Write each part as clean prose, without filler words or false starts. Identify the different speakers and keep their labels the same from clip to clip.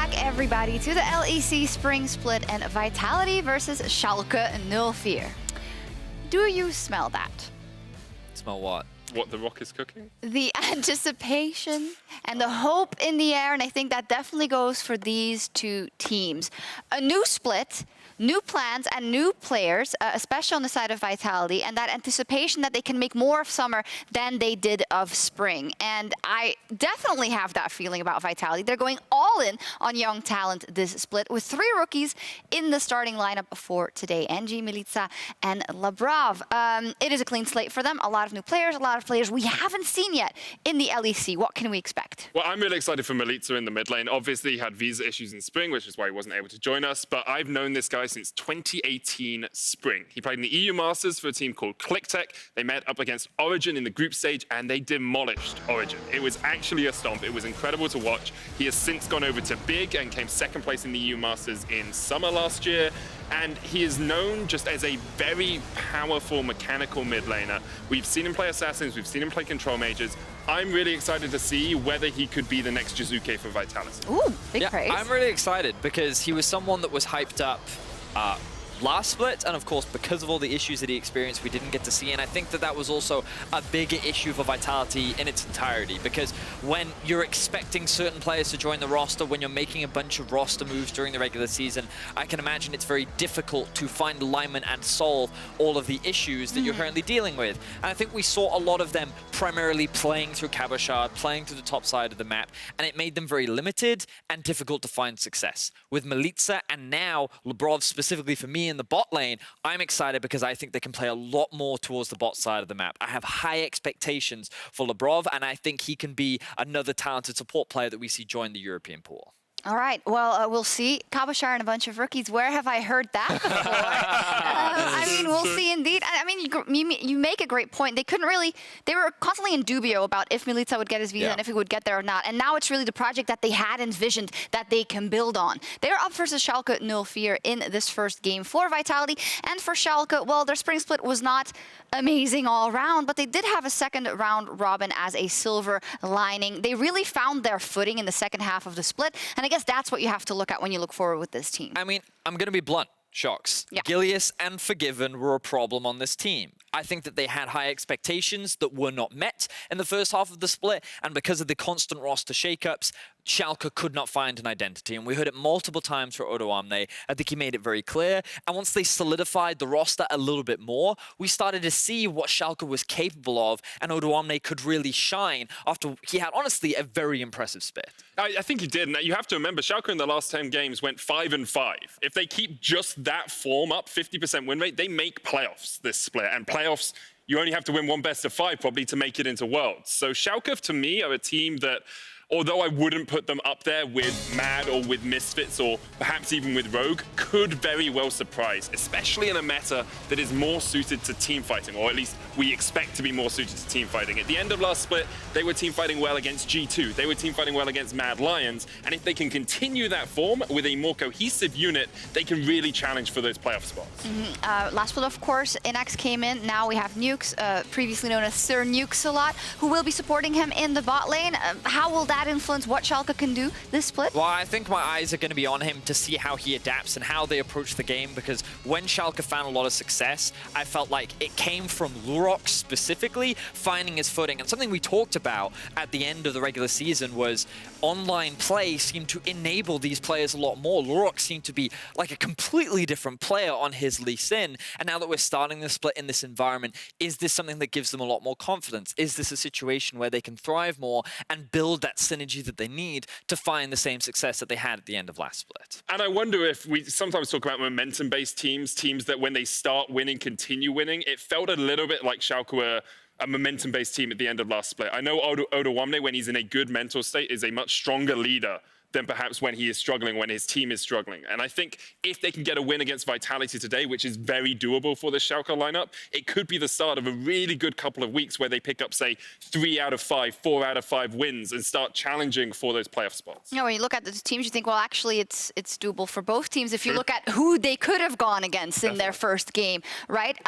Speaker 1: back, everybody, to the LEC Spring Split and Vitality versus Schalke 04. Do you smell that?
Speaker 2: Smell what?
Speaker 3: What the Rock is cooking?
Speaker 1: The anticipation and the hope in the air, and I think that definitely goes for these two teams. A new split, new plans and new players, especially on the side of Vitality, and that anticipation that they can make more of summer than they did of spring. And I definitely have that feeling about Vitality. They're going all in on young talent this split with 3 rookies in the starting lineup for today. NG, Milica and Labrov. It is a clean slate for them. A lot of new players, a lot of players we haven't seen yet in the LEC. What can we expect?
Speaker 3: Well, I'm really excited for Milica in the mid lane. Obviously, he had visa issues in spring, which is why he wasn't able to join us. But I've known this guy since 2018 spring. He played in the EU Masters for a team called FLICKR. They met up against Origin in the group stage, and they demolished Origin. It was actually a stomp. It was incredible to watch. He has since gone over to Big and came second place in the EU Masters in summer last year. And he is known just as a very powerful mechanical mid laner. We've seen him play Assassins, we've seen him play Control Mages. I'm really excited to see whether he could be the next Jizuke for Vitality.
Speaker 1: Ooh, big praise.
Speaker 2: I'm really excited because he was someone that was hyped up last split, and of course because of all the issues that he experienced we didn't get to see, and I think that that was also a bigger issue for Vitality in its entirety, because when you're expecting certain players to join the roster, when you're making a bunch of roster moves during the regular season, I can imagine it's very difficult to find alignment and solve all of the issues that you're currently dealing with. And I think we saw a lot of them primarily playing through Cabochard, playing through the top side of the map, and it made them very limited and difficult to find success. With Milica and now Labrov specifically for me in the bot lane, I'm excited because I think they can play a lot more towards the bot side of the map. I have high expectations for Labrov, and I think he can be another talented support player that we see join the European pool.
Speaker 1: All right, well, we'll see. Cabochard and a bunch of rookies. Where have I heard that before? I mean, we'll see indeed. I mean, you make a great point. They couldn't really, they were constantly in dubio about if Milica would get his visa and if he would get there or not. And now it's really the project that they had envisioned that they can build on. They're up versus Schalke 04 in this first game for Vitality. And for Schalke, well, their spring split was not amazing all around, but they did have a second round robin as a silver lining. They really found their footing in the second half of the split. And I guess that's what you have to look at when you look forward with this team.
Speaker 2: I mean, I'm going to be blunt, Sjokz. Gilius and Forgiven were a problem on this team. I think that they had high expectations that were not met in the first half of the split, and because of the constant roster shakeups, Schalke could not find an identity, and we heard it multiple times for Odoamne. I think he made it very clear, and once they solidified the roster a little bit more, we started to see what Schalke was capable of, and Odoamne could really shine after he had, honestly, a very impressive split.
Speaker 3: I think he did, and you have to remember, Schalke in the last 10 games went 5-5. If they keep just that form up, 50% win rate, they make playoffs this split, and playoffs, you only have to win one best of 5 probably to make it into Worlds. So Schalke, to me, are a team that, although I wouldn't put them up there with Mad or with Misfits or perhaps even with Rogue, could very well surprise, especially in a meta that is more suited to team fighting, or at least we expect to be more suited to team fighting. At the end of last split, they were team fighting well against G2. They were team fighting well against Mad Lions. And if they can continue that form with a more cohesive unit, they can really challenge for those playoff spots.
Speaker 1: Last split, of course, Innaxe came in. Now we have Nukes, previously known as Sir Nukes a lot, who will be supporting him in the bot lane. How will that influence what Schalke can do this split?
Speaker 2: Well, I think my eyes are going to be on him to see how he adapts and how they approach the game, because when Schalke found a lot of success, I felt like it came from Lurox specifically finding his footing. And something we talked about at the end of the regular season was online play seemed to enable these players a lot more. Lurox seemed to be like a completely different player on his Lee Sin. And now that we're starting the split in this environment, is this something that gives them a lot more confidence? Is this a situation where they can thrive more and build that synergy that they need to find the same success that they had at the end of last split?
Speaker 3: And I wonder if we sometimes talk about momentum-based teams that when they start winning, continue winning. It felt a little bit like Schalke were a momentum-based team at the end of last split. I know Odoamne, when he's in a good mental state, is a much stronger leader than perhaps when he is struggling, when his team is struggling. And I think if they can get a win against Vitality today, which is very doable for the Schalke lineup, it could be the start of a really good couple of weeks where they pick up, say, 3 out of 5, 4 out of 5 wins and start challenging for those playoff spots.
Speaker 1: You know, when you look at the teams, you think, well, actually, it's doable for both teams if you look at who they could have gone against in their first game, right?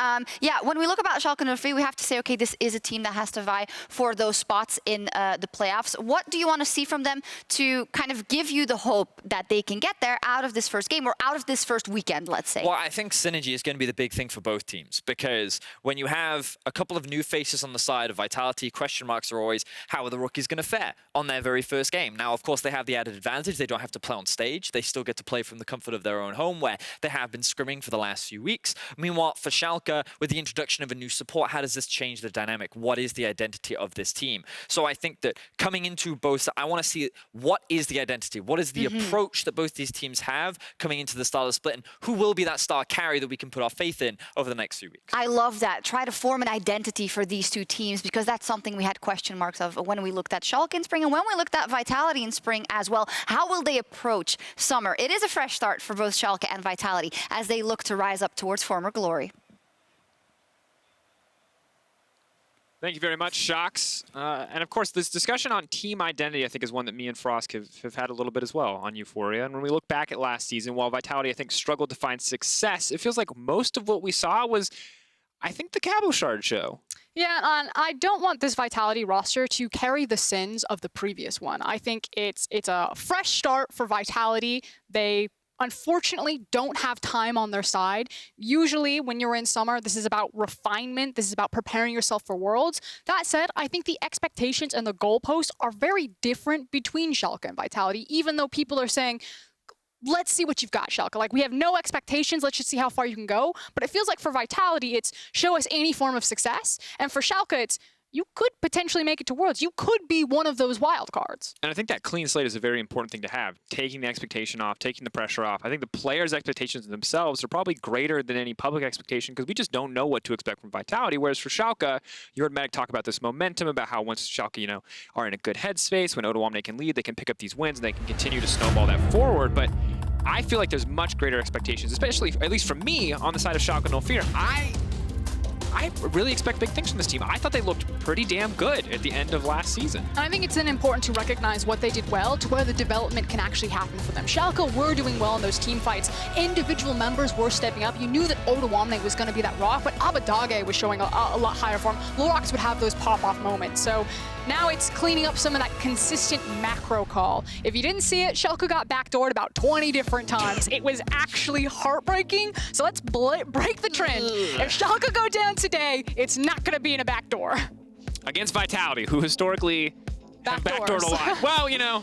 Speaker 1: Yeah, when we look about Schalke 04, we have to say, okay, this is a team that has to vie for those spots in the playoffs. What do you want to see from them to kind of give you the hope that they can get there out of this first game or out of this first weekend, let's say?
Speaker 2: Well, I think synergy is going to be the big thing for both teams, because when you have a couple of new faces on the side of Vitality, question marks are always, how are the rookies going to fare on their very first game? Now, of course, they have the added advantage. They don't have to play on stage. They still get to play from the comfort of their own home, where they have been scrimming for the last few weeks. Meanwhile, for Schalke, with the introduction of a new support, how does this change the dynamic? What is the identity of this team? So I think that coming into both, I want to see what is the identity? What is the approach that both these teams have coming into the start of the split, and who will be that star carry that we can put our faith in over the next few weeks?
Speaker 1: I love that. Try to form an identity for these two teams, because that's something we had question marks of when we looked at Schalke in spring and when we looked at Vitality in spring as well. How will they approach summer? It is a fresh start for both Schalke and Vitality as they look to rise up towards former glory.
Speaker 4: Thank you very much, Sjokz. And of course, this discussion on team identity, I think, is one that me and Frosk have had a little bit as well on Euphoria. And when we look back at last season, while Vitality, I think, struggled to find success, it feels like most of what we saw was, I think, the Cabochard show.
Speaker 5: Yeah, and I don't want this Vitality roster to carry the sins of the previous one. I think it's a fresh start for Vitality. They unfortunately don't have time on their side. Usually when you're in summer, this is about refinement. This is about preparing yourself for Worlds. That said, I think the expectations and the goalposts are very different between Schalke and Vitality, even though people are saying, let's see what you've got, Schalke. Like, we have no expectations. Let's just see how far you can go. But it feels like for Vitality, it's show us any form of success. And for Schalke, it's you could potentially make it to Worlds. You could be one of those wild cards.
Speaker 4: And I think that clean slate is a very important thing to have. Taking the expectation off, taking the pressure off. I think the players' expectations themselves are probably greater than any public expectation, because we just don't know what to expect from Vitality. Whereas for Schalke, you heard Medic talk about this momentum, about how once Schalke, are in a good headspace, when Odoamne can lead, they can pick up these wins and they can continue to snowball that forward. But I feel like there's much greater expectations, especially, at least from me, on the side of Schalke No Fear. I really expect big things from this team. I thought they looked pretty damn good at the end of last season.
Speaker 5: And I think it's important to recognize what they did well to where the development can actually happen for them. Schalke were doing well in those team fights. Individual members were stepping up. You knew that Odoamne was going to be that rock, but Abbedagge was showing a lot higher form. Lurox would have those pop-off moments. So now it's cleaning up some of that consistent macro call. If you didn't see it, Schalke got backdoored about 20 different times. It was actually heartbreaking. So let's break the trend. If Schalke go down today, it's not going to be in a backdoor.
Speaker 4: Against Vitality, who historically have backdoored a lot. Well,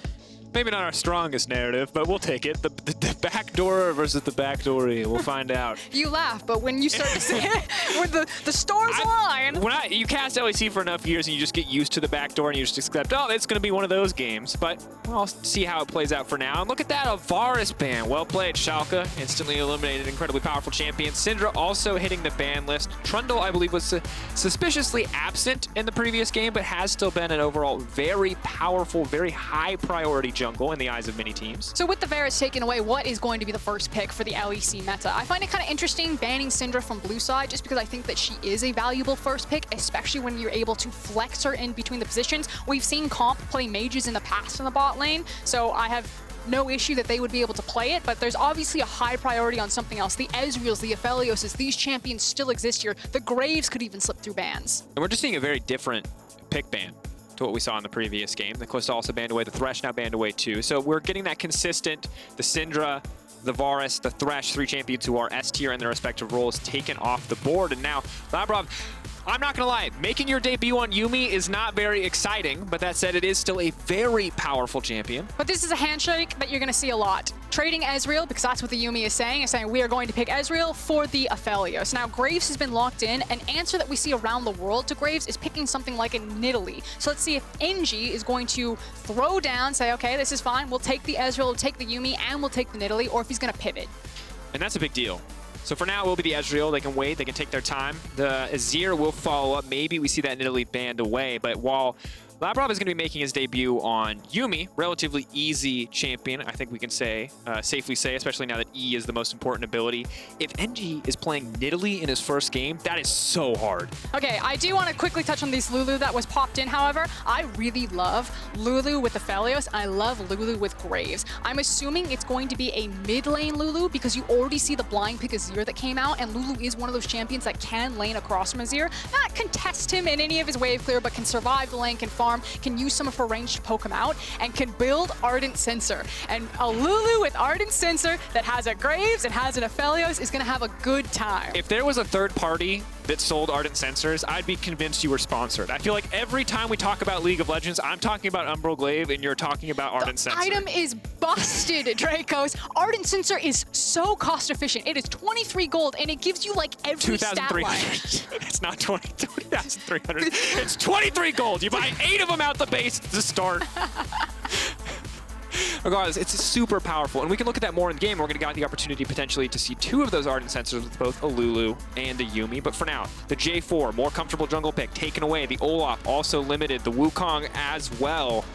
Speaker 4: maybe not our strongest narrative, but we'll take it. The backdoor versus the backdoory. We'll find out.
Speaker 5: You laugh, but when you start to see it, when the stars align.
Speaker 4: You cast LEC for enough years and you just get used to the backdoor and you just accept, oh, it's going to be one of those games. But we'll see how it plays out for now. And look at that, a Varus ban. Well played, Schalke. Instantly eliminated incredibly powerful champion. Syndra also hitting the ban list. Trundle, I believe, was suspiciously absent in the previous game, but has still been an overall very powerful, very high priority jungle in the eyes of many teams.
Speaker 5: So with the Varus taken away, what is going to be the first pick for the LEC meta? I find it kind of interesting banning Syndra from blue side, just because I think that she is a valuable first pick, especially when you're able to flex her in between the positions. We've seen Comp play mages in the past in the bot lane, so I have no issue that they would be able to play it, but there's obviously a high priority on something else. The Ezreals, the Aphelios, these champions still exist here. The Graves could even slip through bans.
Speaker 4: And we're just seeing a very different pick ban to what we saw in the previous game. The Kalista also banned away, the Thresh now banned away too. So we're getting that consistent, the Syndra, the Varus, the Thresh, three champions who are S tier in their respective roles taken off the board. And now, Labrov, I'm not gonna lie, making your debut on Yuumi is not very exciting, but that said, it is still a very powerful champion.
Speaker 5: But this is a handshake that you're gonna see a lot. Trading Ezreal, because that's what the Yuumi is saying we are going to pick Ezreal for the Aphelios. Now, Graves has been locked in. An answer that we see around the world to Graves is picking something like a Nidalee. So let's see if NG is going to throw down, say, okay, this is fine, we'll take the Ezreal, we'll take the Yuumi, and we'll take the Nidalee, or if he's gonna pivot.
Speaker 4: And that's a big deal. So for now, it will be the Ezreal. They can wait. They can take their time. The Azir will follow up. Maybe we see that Nidalee banned away. But while Labrov is going to be making his debut on Yuumi, relatively easy champion, I think we can say, safely say, especially now that E is the most important ability. If NG is playing Nidalee in his first game, that is so hard.
Speaker 5: Okay, I do want to quickly touch on this Lulu that was popped in, however. I really love Lulu with Aphelios, and I love Lulu with Graves. I'm assuming it's going to be a mid lane Lulu because you already see the blind pick Azir that came out, and Lulu is one of those champions that can lane across from Azir. Not contest him in any of his wave clear, but can survive the lane, can farm farm, can use some of her range to poke him out, and can build Ardent Censer. And a Lulu with Ardent Censer that has a Graves and has an Aphelios is going to have a good time.
Speaker 4: If there was a third party that sold Ardent Censers, I'd be convinced you were sponsored. I feel like every time we talk about League of Legends, I'm talking about Umbral Glaive and you're talking about Ardent Censer.
Speaker 5: The item is busted, Drakos. Ardent Censer is so cost efficient. It is 23 gold and it gives you like every stat line.
Speaker 4: It's not 2,300. It's 23 gold. You buy 8 of them out the base to start. Regardless, it's super powerful, and we can look at that more in game. We're going to get the opportunity potentially to see 2 of those Ardent Censers with both a Lulu and a Yuumi. But for now, the J4, more comfortable jungle pick, taken away. The Olaf also limited. The Wukong as well.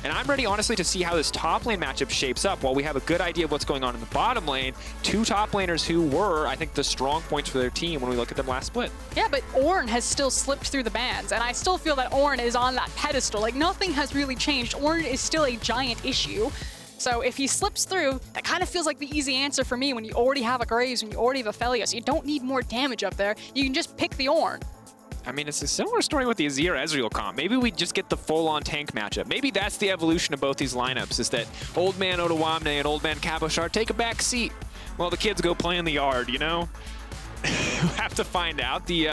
Speaker 4: And I'm ready, honestly, to see how this top lane matchup shapes up. While we have a good idea of what's going on in the bottom lane, 2 top laners who were, I think, the strong points for their team when we look at them last split.
Speaker 5: Yeah, but Ornn has still slipped through the bans, and I still feel that Ornn is on that pedestal. Like, nothing has really changed. Ornn is still a giant issue. So if he slips through, that kind of feels like the easy answer for me when you already have a Graves, when you already have a Aphelios. You don't need more damage up there. You can just pick the Ornn.
Speaker 4: I mean, it's a similar story with the Azir Ezreal comp. Maybe we just get the full-on tank matchup. Maybe that's the evolution of both these lineups, is that old man Odoamne and old man Cabochard take a back seat while the kids go play in the yard, you know? We'll have to find out. The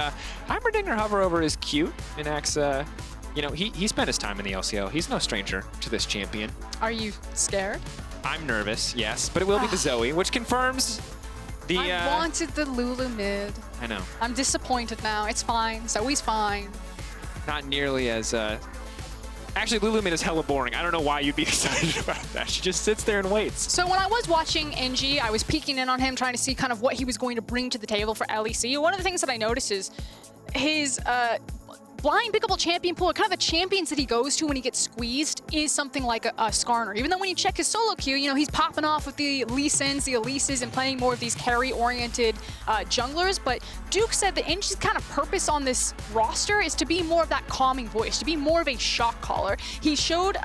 Speaker 4: Heimerdinger hover over is cute. Innaxe, you know, he spent his time in the LCL. He's no stranger to this champion.
Speaker 5: Are you scared?
Speaker 4: I'm nervous, yes, but it will be the Zoe, which confirms the...
Speaker 5: I wanted the Lulu mid.
Speaker 4: I know.
Speaker 5: I'm disappointed now. It's fine. Zoe's fine.
Speaker 4: Not nearly as... Actually, Lulu mid is hella boring. I don't know why you'd be excited about that. She just sits there and waits.
Speaker 5: So when I was watching NG, I was peeking in on him, trying to see kind of what he was going to bring to the table for LEC. One of the things that I noticed is his... blind pickable champion pool, kind of the champions that he goes to when he gets squeezed, is something like a Skarner. Even though when you check his solo queue, you know, he's popping off with the Lee Sins, the Elises, and playing more of these carry-oriented junglers. But Duke said the NG's kind of purpose on this roster is to be more of that calming voice, to be more of a shock caller. He showed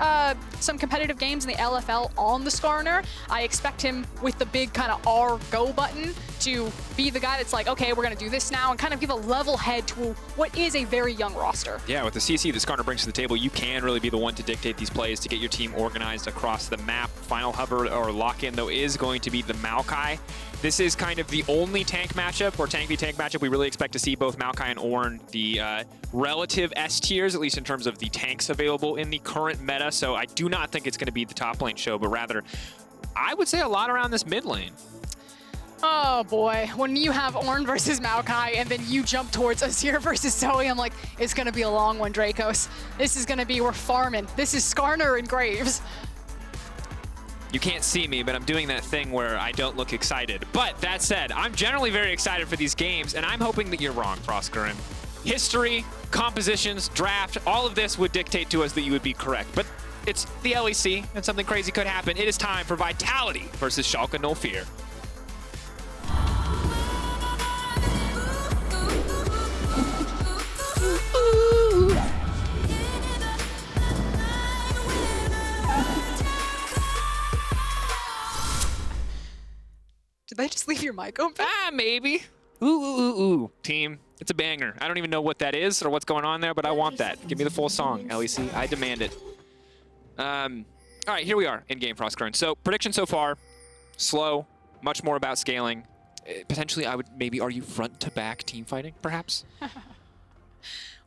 Speaker 5: some competitive games in the LFL on the Skarner. I expect him with the big kind of R go button to be the guy that's like, okay, we're going to do this now, and kind of give a level head to what is a very young roster.
Speaker 4: Yeah, with the CC that Skarner brings to the table, you can really be the one to dictate these plays to get your team organized across the map. Final hover or lock-in, though, is going to be the Maokai. This is kind of the only tank matchup, or tank v tank matchup, we really expect to see both Maokai and Ornn, the relative S tiers, at least in terms of the tanks available in the current meta. So I do not think it's going to be the top lane show, but rather, I would say a lot around this mid lane.
Speaker 5: Oh boy, when you have Ornn versus Maokai and then you jump towards Azir versus Zoe, I'm like, it's gonna be a long one, Drakos. This is gonna be, we're farming. This is Skarner and Graves.
Speaker 4: You can't see me, but I'm doing that thing where I don't look excited. But that said, I'm generally very excited for these games, and I'm hoping that you're wrong, Froskurinn. History, compositions, draft, all of this would dictate to us that you would be correct. But it's the LEC, and something crazy could happen. It is time for Vitality versus Schalke No Fear.
Speaker 5: Did they just leave your mic open?
Speaker 4: Ah, maybe. Ooh, ooh, ooh, ooh. Team, it's a banger. I don't even know what that is or what's going on there, but I want that. Give me the full song, LEC. I demand it. All right, here we are in game, Froskurinn. So, prediction so far, slow, much more about scaling. Potentially, I would maybe argue front-to-back team fighting, perhaps?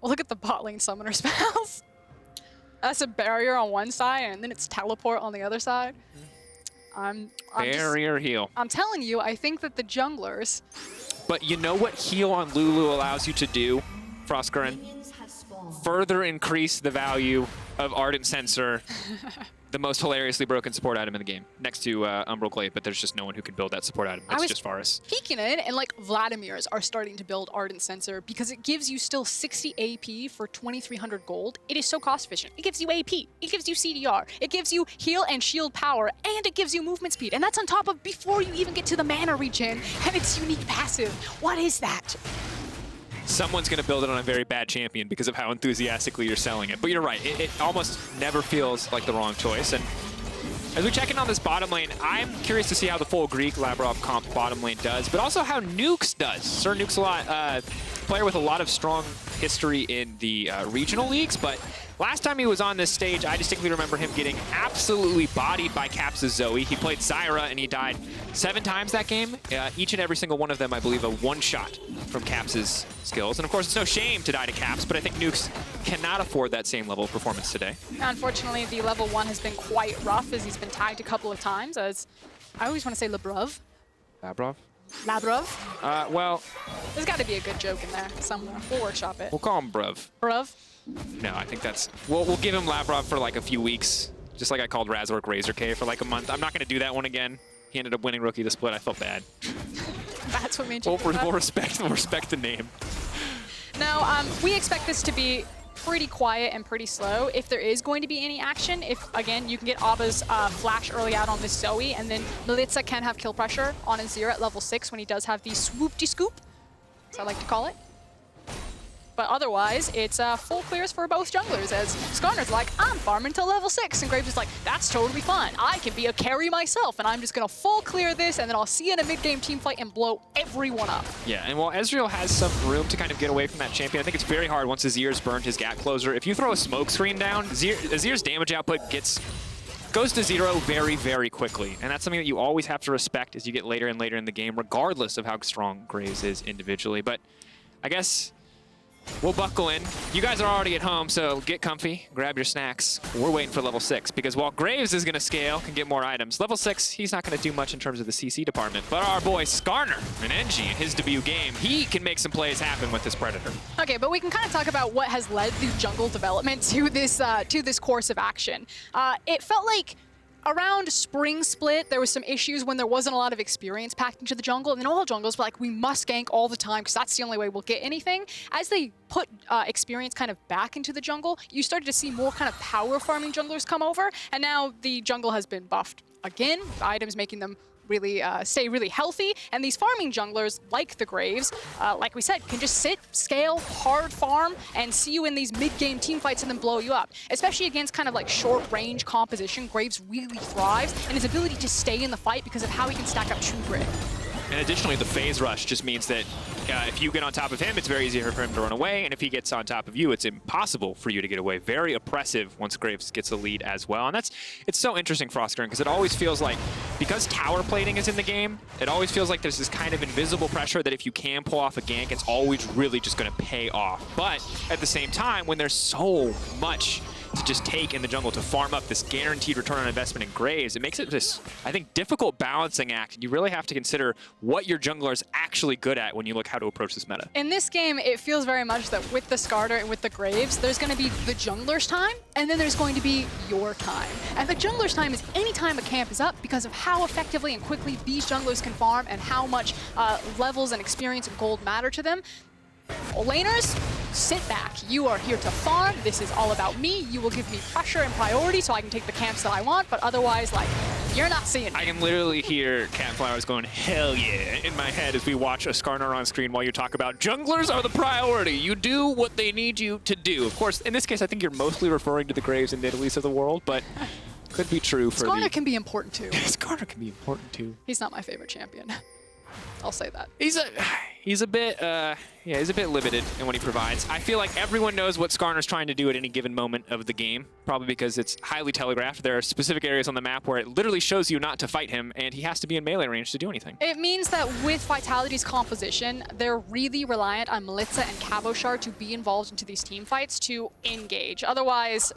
Speaker 5: Well, look at the bot lane summoner spells. That's a barrier on one side, and then it's teleport on the other side.
Speaker 4: Barrier heal.
Speaker 5: I'm telling you, I think that the junglers...
Speaker 4: But you know what heal on Lulu allows you to do, Froskurinn? Further increase the value of Ardent Censer, the most hilariously broken support item in the game, next to Umbral Glaive, but there's just no one who can build that support item. It's just Varus.
Speaker 5: Peeking it, and like Vladimir's are starting to build Ardent Censer because it gives you still 60 AP for 2,300 gold. It is so cost efficient. It gives you AP, it gives you CDR, it gives you heal and shield power, and it gives you movement speed. And that's on top of before you even get to the mana regen and its unique passive. What is that?
Speaker 4: Someone's going to build it on a very bad champion because of how enthusiastically you're selling it. But you're right, it almost never feels like the wrong choice. And as we check in on this bottom lane, I'm curious to see how the full Greek Labrov comp bottom lane does, but also how Nukes does. Sir Nukes a lot, player with a lot of strong history in the regional leagues, but Last time he was on this stage, I distinctly remember him getting absolutely bodied by Caps' Zoe. He played Zyra, and he died 7 times that game. Each and every single one of them, I believe, a one-shot from Caps' skills. And of course, it's no shame to die to Caps, but I think Nukes cannot afford that same level of performance today.
Speaker 5: Unfortunately, the level 1 has been quite rough as he's been tagged a couple of times. As I always want to say Labrov.
Speaker 4: Labrov?
Speaker 5: Labrov?
Speaker 4: Well,
Speaker 5: there's got to be a good joke in there somewhere. We'll workshop it.
Speaker 4: We'll call him Bruv.
Speaker 5: Bruv?
Speaker 4: No, I think that's... We'll give him Labrov for like a few weeks, just like I called Razork Razor K for like a month. I'm not going to do that one again. He ended up winning Rookie of the Split. I felt bad.
Speaker 5: That's what made you
Speaker 4: We'll respect the name.
Speaker 5: No, we expect this to be pretty quiet and pretty slow. If there is going to be any action, if, again, you can get Abba's flash early out on this Zoe, and then Milica can have kill pressure on Azir at level 6 when he does have the swoop-de-scoop, as I like to call it. But otherwise, it's full clears for both junglers, as Skarner's like, I'm farming till level 6, and Graves is like, that's totally fine. I can be a carry myself, and I'm just gonna full clear this, and then I'll see you in a mid-game team fight and blow everyone up.
Speaker 4: Yeah, and while Ezreal has some room to kind of get away from that champion, I think it's very hard once Azir's burned his gap closer. If you throw a smoke screen down, Azir's damage output goes to 0 very, very quickly. And that's something that you always have to respect as you get later and later in the game, regardless of how strong Graves is individually. But I guess we'll buckle in. You guys are already at home, so get comfy, grab your snacks. We're waiting for level 6, because while Graves is going to scale and get more items, level 6, he's not going to do much in terms of the CC department. But our boy Skarner, an NG in his debut game, he can make some plays happen with this Predator.
Speaker 5: Okay, but we can kind of talk about what has led the jungle development to this course of action. It felt like around Spring Split, there was some issues when there wasn't a lot of experience packed into the jungle, and then all jungles were like, we must gank all the time because that's the only way we'll get anything. As they put experience kind of back into the jungle, you started to see more kind of power farming junglers come over, and now the jungle has been buffed again, items making them really stay really healthy, and these farming junglers, like the Graves, like we said, can just sit, scale, hard farm, and see you in these mid-game team fights and then blow you up. Especially against kind of like short-range composition, Graves really thrives, and his ability to stay in the fight because of how he can stack up True Grit.
Speaker 4: And additionally, the phase rush just means that if you get on top of him, it's very easy for him to run away, and if he gets on top of you, it's impossible for you to get away. Very oppressive once Graves gets the lead as well. And it's so interesting, Froskurinn, because it always feels like, because tower plating is in the game, it always feels like there's this kind of invisible pressure that if you can pull off a gank, it's always really just going to pay off. But at the same time, when there's so much to just take in the jungle to farm up this guaranteed return on investment in Graves, it makes it this, I think, difficult balancing act. And you really have to consider what your jungler is actually good at when you look how to approach this meta.
Speaker 5: In this game, it feels very much that with the Skarner and with the Graves, there's going to be the jungler's time, and then there's going to be your time. And the jungler's time is any time a camp is up because of how effectively and quickly these junglers can farm and how much levels and experience and gold matter to them. Laners, sit back. You are here to farm. This is all about me. You will give me pressure and priority so I can take the camps that I want, but otherwise, like, you're not seeing me.
Speaker 4: I can literally hear Catflowers going, hell yeah, in my head as we watch a Skarner on screen while you talk about junglers are the priority. You do what they need you to do. Of course, in this case, I think you're mostly referring to the Graves and Nidalees of the world, but could be true for
Speaker 5: Skarner can be important too.
Speaker 4: Skarner can be important too.
Speaker 5: He's not my favorite champion. I'll say that.
Speaker 4: He's a bit limited in what he provides. I feel like everyone knows what Skarner's trying to do at any given moment of the game, probably because it's highly telegraphed. There are specific areas on the map where it literally shows you not to fight him, and he has to be in melee range to do anything.
Speaker 5: It means that with Vitality's composition, they're really reliant on Milica and Cabochard to be involved into these team fights to engage. Otherwise,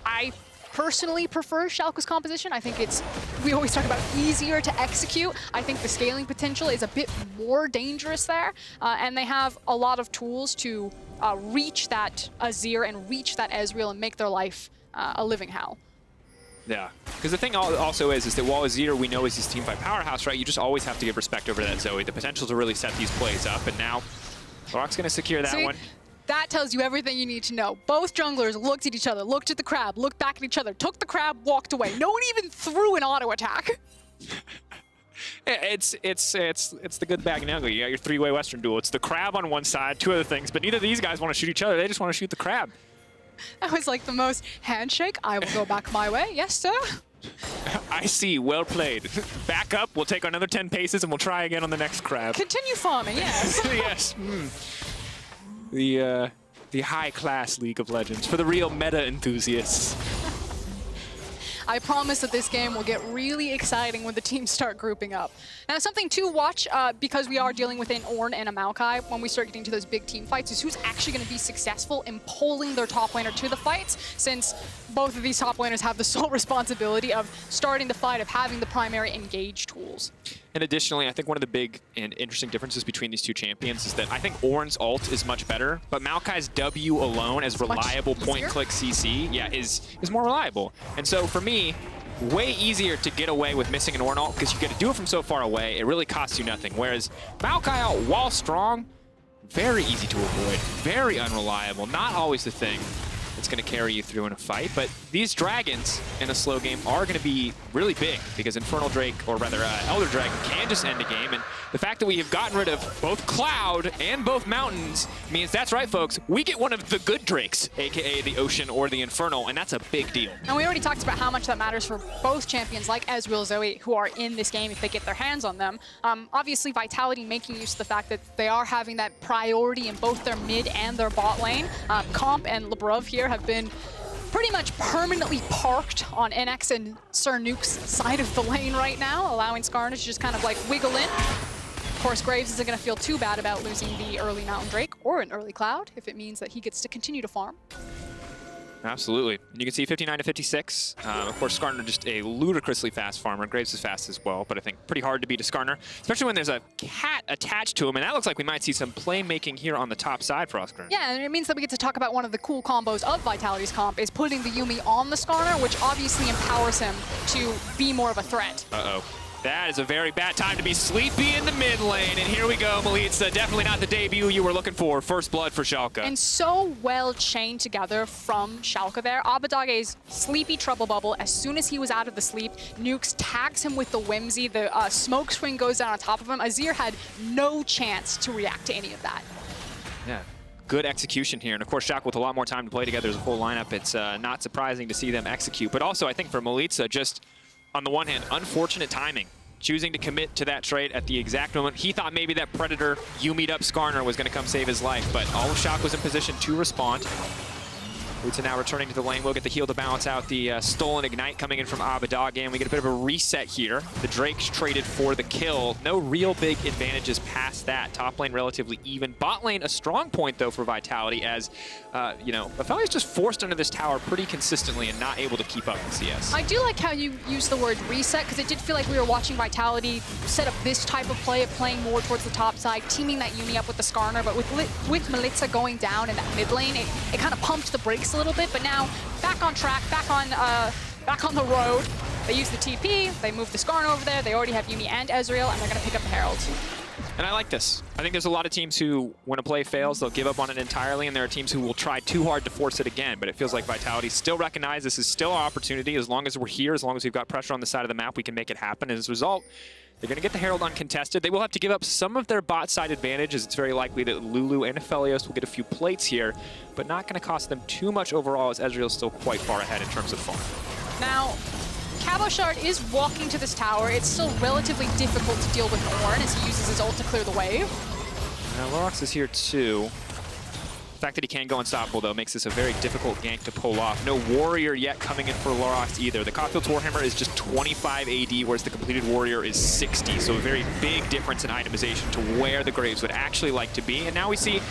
Speaker 5: I personally prefer Schalke's composition. I think we always talk about easier to execute. I think the scaling potential is a bit more dangerous there, and they have a lot of tools to reach that Azir and reach that Ezreal and make their life a living hell.
Speaker 4: Yeah, because the thing also is that while Azir we know is his teamfight powerhouse, right, you just always have to give respect over that Zoe. The potential to really set these plays up, and now Lurox going to secure that one.
Speaker 5: That tells you everything you need to know. Both junglers looked at each other, looked at the crab, looked back at each other, took the crab, walked away. No one even threw an auto attack.
Speaker 4: It's the good, bad, and ugly. You got your three-way Western duel. It's the crab on one side, two other things, but neither of these guys want to shoot each other. They just want to shoot the crab.
Speaker 5: That was like the most handshake. I will go back my way. Yes, sir.
Speaker 4: I see. Well played. Back up. We'll take another 10 paces, and we'll try again on the next crab.
Speaker 5: Continue farming, yes.
Speaker 4: Yes. The the high-class League of Legends for the real meta enthusiasts.
Speaker 5: I promise that this game will get really exciting when the teams start grouping up. Now, something to watch, because we are dealing with an Ornn and a Maokai when we start getting to those big team fights, is who's actually going to be successful in pulling their top laner to the fights, since both of these top laners have the sole responsibility of starting the fight, of having the primary engage tools.
Speaker 4: And additionally, I think one of the big and interesting differences between these two champions is that I think Ornn's ult is much better, but Maokai's W alone as reliable point-click CC, is more reliable. And so for me, way easier to get away with missing an Ornn ult because you get to do it from so far away. It really costs you nothing. Whereas Maokai ult, while strong, very easy to avoid, very unreliable, not always the thing that's going to carry you through in a fight. But these dragons in a slow game are going to be really big because Infernal Drake, or rather Elder Dragon, can just end a game. And the fact that we have gotten rid of both Cloud and both Mountains means that's right, folks. We get one of the good Drakes, aka the Ocean or the Infernal, and that's a big deal.
Speaker 5: And we already talked about how much that matters for both champions like Ezreal, Zoe, who are in this game if they get their hands on them. Obviously, Vitality making use of the fact that they are having that priority in both their mid and their bot lane. Comp and Labrov here have been pretty much permanently parked on Innaxe and Sir Nukes' side of the lane right now, allowing Skarner to just kind of like wiggle in. Of course, Graves isn't going to feel too bad about losing the early Mountain Drake or an early Cloud if it means that he gets to continue to farm.
Speaker 4: Absolutely. And you can see 59 to 56. Of course, Skarner just a ludicrously fast farmer. Graves is fast as well, but I think pretty hard to beat a Skarner, especially when there's a cat attached to him. And that looks like we might see some playmaking here on the top side for Froskurinn.
Speaker 5: Yeah, and it means that we get to talk about one of the cool combos of Vitality's comp is putting the Yuumi on the Skarner, which obviously empowers him to be more of a threat.
Speaker 4: Uh-oh. That is a very bad time to be sleepy in the mid lane. And here we go, Milica. Definitely not the debut you were looking for. First blood for Schalke.
Speaker 5: And so well chained together from Schalke there. Abbedagge's sleepy trouble bubble, as soon as he was out of the sleep, Nukes tags him with the whimsy. The smoke screen goes down on top of him. Azir had no chance to react to any of that.
Speaker 4: Yeah. Good execution here. And of course, Schalke with a lot more time to play together as a full lineup. It's not surprising to see them execute. But also, I think for Milica, just on the one hand, unfortunate timing. Choosing to commit to that trade at the exact moment. He thought maybe that Predator Yuumi'd up Skarner was going to come save his life, but all of Schalke was in position to respond. Milica now returning to the lane. We'll get the heal to balance out the stolen Ignite coming in from Abbedagge, and we get a bit of a reset here. The Drake's traded for the kill. No real big advantages past that. Top lane relatively even. Bot lane a strong point, though, for Vitality, as, you know, Aphelios just forced under this tower pretty consistently and not able to keep up in CS.
Speaker 5: I do like how you use the word reset, because it did feel like we were watching Vitality set up this type of play of playing more towards the top side, teaming that Yuumi up with the Skarner, but with Milica going down in that mid lane, it kind of pumped the brakes a little bit, but now back on track, back on the road. They use the TP, they move the Skarner over there, they already have Yuumi and Ezreal, and they're going to pick up the Heralds.
Speaker 4: And I like this. I think there's a lot of teams who, when a play fails, they'll give up on it entirely, and there are teams who will try too hard to force it again. But it feels like Vitality still recognize this is still our opportunity. As long as we're here, as long as we've got pressure on the side of the map, we can make it happen. And as a result, they're going to get the Herald uncontested. They will have to give up some of their bot side advantage, as it's very likely that Lulu and Aphelios will get a few plates here, but not going to cost them too much overall, as Ezreal's still quite far ahead in terms of farm.
Speaker 5: Now, Cabochard is walking to this tower. It's still relatively difficult to deal with Ornn as he uses his ult to clear the wave.
Speaker 4: Lurox is here too. The fact that he can go unstoppable, though, makes this a very difficult gank to pull off. No Warrior yet coming in for Lurox either. The Cockfield's Warhammer is just 25 AD, whereas the completed Warrior is 60. So a very big difference in itemization to where the Graves would actually like to be. And now we see,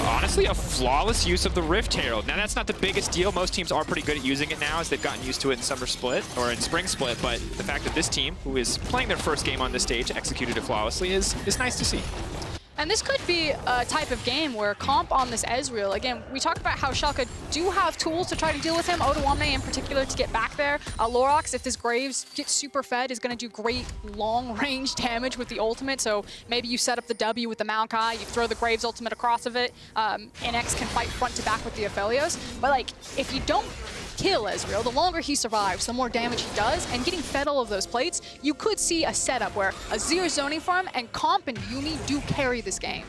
Speaker 4: honestly, a flawless use of the Rift Herald. Now, that's not the biggest deal. Most teams are pretty good at using it now, as they've gotten used to it in Summer Split, or in Spring Split. But the fact that this team, who is playing their first game on this stage, executed it flawlessly is nice to see.
Speaker 5: And this could be a type of game where comp on this Ezreal, again, we talked about how Schalke do have tools to try to deal with him, Odoamne in particular to get back there. Lurox, if this Graves gets super fed, is going to do great long-range damage with the ultimate, so maybe you set up the W with the Maokai, you throw the Graves ultimate across of it, Innaxe can fight front to back with the Aphelios, but like, if you don't kill Ezreal, the longer he survives, the more damage he does, and getting fed all of those plates, you could see a setup where Azir zoning farm and Comp and Yuumi do carry this game.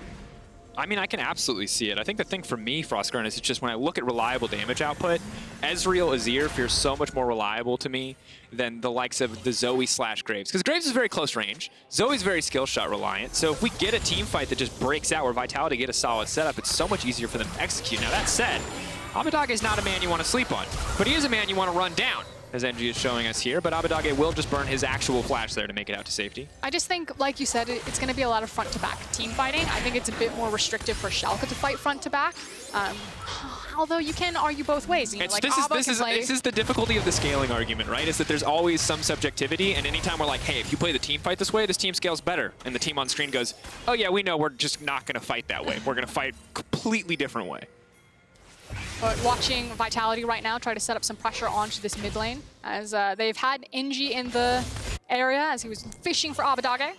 Speaker 4: I mean, I can absolutely see it. I think the thing for me, Froskurinn, is it's just when I look at reliable damage output, Ezreal Azir feels so much more reliable to me than the likes of the Zoe/Graves. Because Graves is very close range. Zoe's very skill shot reliant. So if we get a team fight that just breaks out where Vitality get a solid setup, it's so much easier for them to execute. Now that said, Abbedagge is not a man you want to sleep on, but he is a man you want to run down, as NG is showing us here, but Abbedagge will just burn his actual flash there to make it out to safety.
Speaker 5: I just think, like you said, it's going to be a lot of front-to-back team fighting. I think it's a bit more restrictive for Schalke to fight front-to-back. Although you can argue both ways. You know, like
Speaker 4: this is the difficulty of the scaling argument, right? Is that there's always some subjectivity, and anytime we're like, hey, if you play the team fight this way, this team scales better. And the team on screen goes, oh yeah, we know we're just not going to fight that way. We're going to fight a completely different way.
Speaker 5: But watching Vitality right now try to set up some pressure onto this mid lane, as they've had NG in the area as he was fishing for Abbedagge.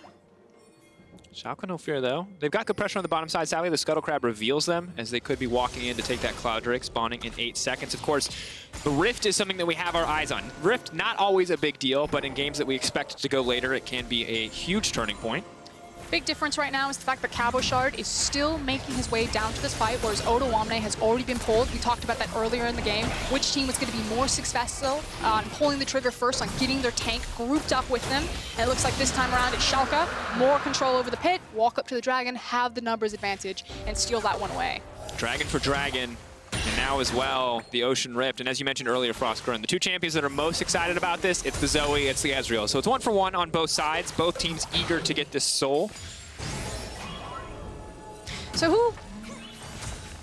Speaker 4: Schalke no fear though. They've got good pressure on the bottom side. Sadly, the Scuttle Crab reveals them as they could be walking in to take that Cloud Drake, spawning in 8 seconds. Of course, the Rift is something that we have our eyes on. Rift, not always a big deal, but in games that we expect to go later, it can be a huge turning point.
Speaker 5: Big difference right now is the fact that Cabochard is still making his way down to this fight, whereas Odoamne has already been pulled. We talked about that earlier in the game. Which team was going to be more successful on pulling the trigger first, on getting their tank grouped up with them. And it looks like this time around it's Schalke. More control over the pit, walk up to the dragon, have the numbers advantage, and steal that one away.
Speaker 4: Dragon for dragon. And now as well, the Ocean Rift. And as you mentioned earlier, Froskurinn, the two champions that are most excited about this, it's the Zoe, it's the Ezreal. So it's 1-for-1 on both sides. Both teams eager to get this soul.
Speaker 5: So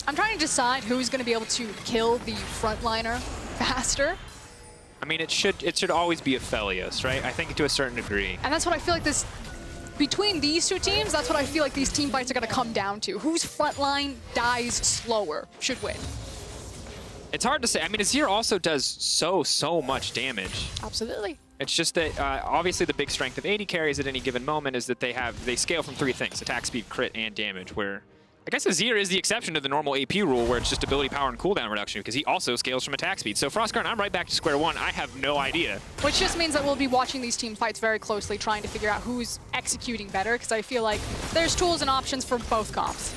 Speaker 5: I'm trying to decide who's going to be able to kill the frontliner faster.
Speaker 4: I mean, it should always be Aphelios, right? I think to a certain degree.
Speaker 5: And that's what I feel like this, between these two teams, that's what I feel like these team fights are going to come down to. Whose frontline dies slower should win.
Speaker 4: It's hard to say. I mean, Azir also does so much damage.
Speaker 5: Absolutely.
Speaker 4: It's just that obviously the big strength of AD carries at any given moment is that they scale from 3 things: attack, speed, crit, and damage, where I guess Azir is the exception to the normal AP rule where it's just ability power and cooldown reduction because he also scales from attack speed. So Froskurinn, I'm right back to square one. I have no idea.
Speaker 5: Which just means that we'll be watching these team fights very closely, trying to figure out who's executing better, because I feel like there's tools and options for both comps.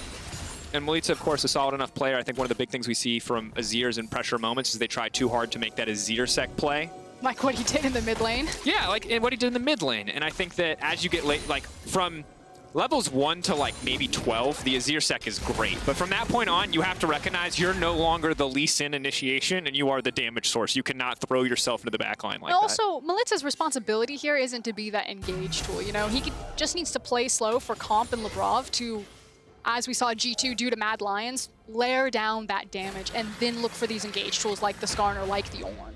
Speaker 4: And Milica, of course, a solid enough player. I think one of the big things we see from Azir's in pressure moments is they try too hard to make that Azir sec play.
Speaker 5: Like what he did in the mid lane?
Speaker 4: Yeah, like what he did in the mid lane. And I think that as you get late, like from levels 1 to like maybe 12, the Azir sec is great. But from that point on, you have to recognize you're no longer the Lee Sin initiation and you are the damage source. You cannot throw yourself into the backline like that.
Speaker 5: Also, Milica's responsibility here isn't to be that engage tool. You know, he just needs to play slow for Comp and Labrov to, as we saw G2 do to Mad Lions, layer down that damage and then look for these engage tools like the Skarner, like the Ornn.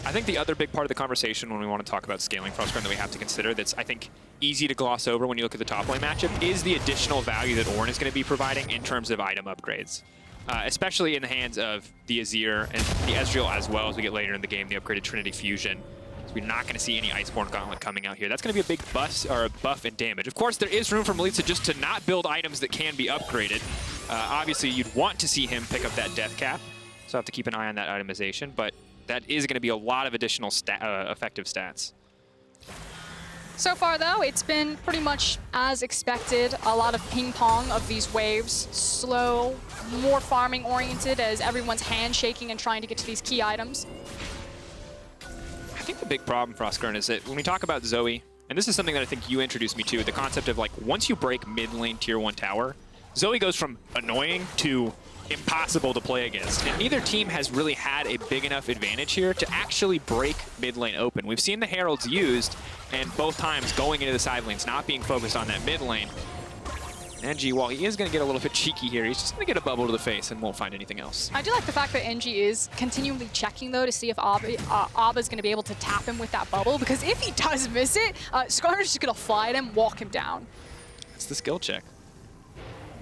Speaker 4: I think the other big part of the conversation when we want to talk about scaling Froskurinn that we have to consider that's, I think, easy to gloss over when you look at the top lane matchup is the additional value that Ornn is going to be providing in terms of item upgrades. Especially in the hands of the Azir and the Ezreal as well as we get later in the game, the upgraded Trinity Fusion. So we're not going to see any Iceborne Gauntlet coming out here. That's going to be a big buff in damage. Of course, there is room for Milica just to not build items that can be upgraded. Obviously, you'd want to see him pick up that death cap, so have to keep an eye on that itemization, but that is going to be a lot of additional effective stats.
Speaker 5: So far, though, it's been pretty much as expected. A lot of ping-pong of these waves. Slow, more farming-oriented as everyone's handshaking and trying to get to these key items.
Speaker 4: I think the big problem, Froskurinn, is that when we talk about Zoe, and this is something that I think you introduced me to, the concept of, like, once you break mid-lane tier 1 tower, Zoe goes from annoying to impossible to play against. And neither team has really had a big enough advantage here to actually break mid lane open. We've seen the Heralds used, and both times going into the side lanes, not being focused on that mid lane. NG, while he is going to get a little bit cheeky here, he's just going to get a bubble to the face and won't find anything else.
Speaker 5: I do like the fact that NG is continually checking, though, to see if Abba's going to be able to tap him with that bubble, because if he does miss it, Skarner's just going to fly at him, walk him down.
Speaker 4: It's the skill check.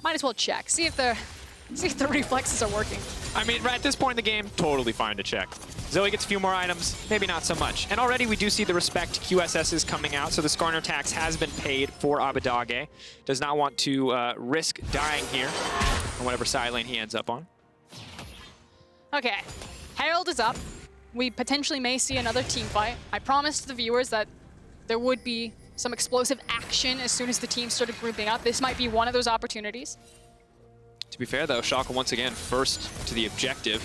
Speaker 5: Might as well check. See if the reflexes are working.
Speaker 4: I mean, right at this point in the game, totally fine to check. Zoe gets a few more items, maybe not so much. And already we do see the respect QSSs coming out, so the Skarner tax has been paid for Abbedagge. Does not want to risk dying here on whatever side lane he ends up on.
Speaker 5: Okay, Herald is up. We potentially may see another team fight. I promised the viewers that there would be some explosive action as soon as the teams started grouping up. This might be one of those opportunities.
Speaker 4: To be fair, though, Schalke once again first to the objective.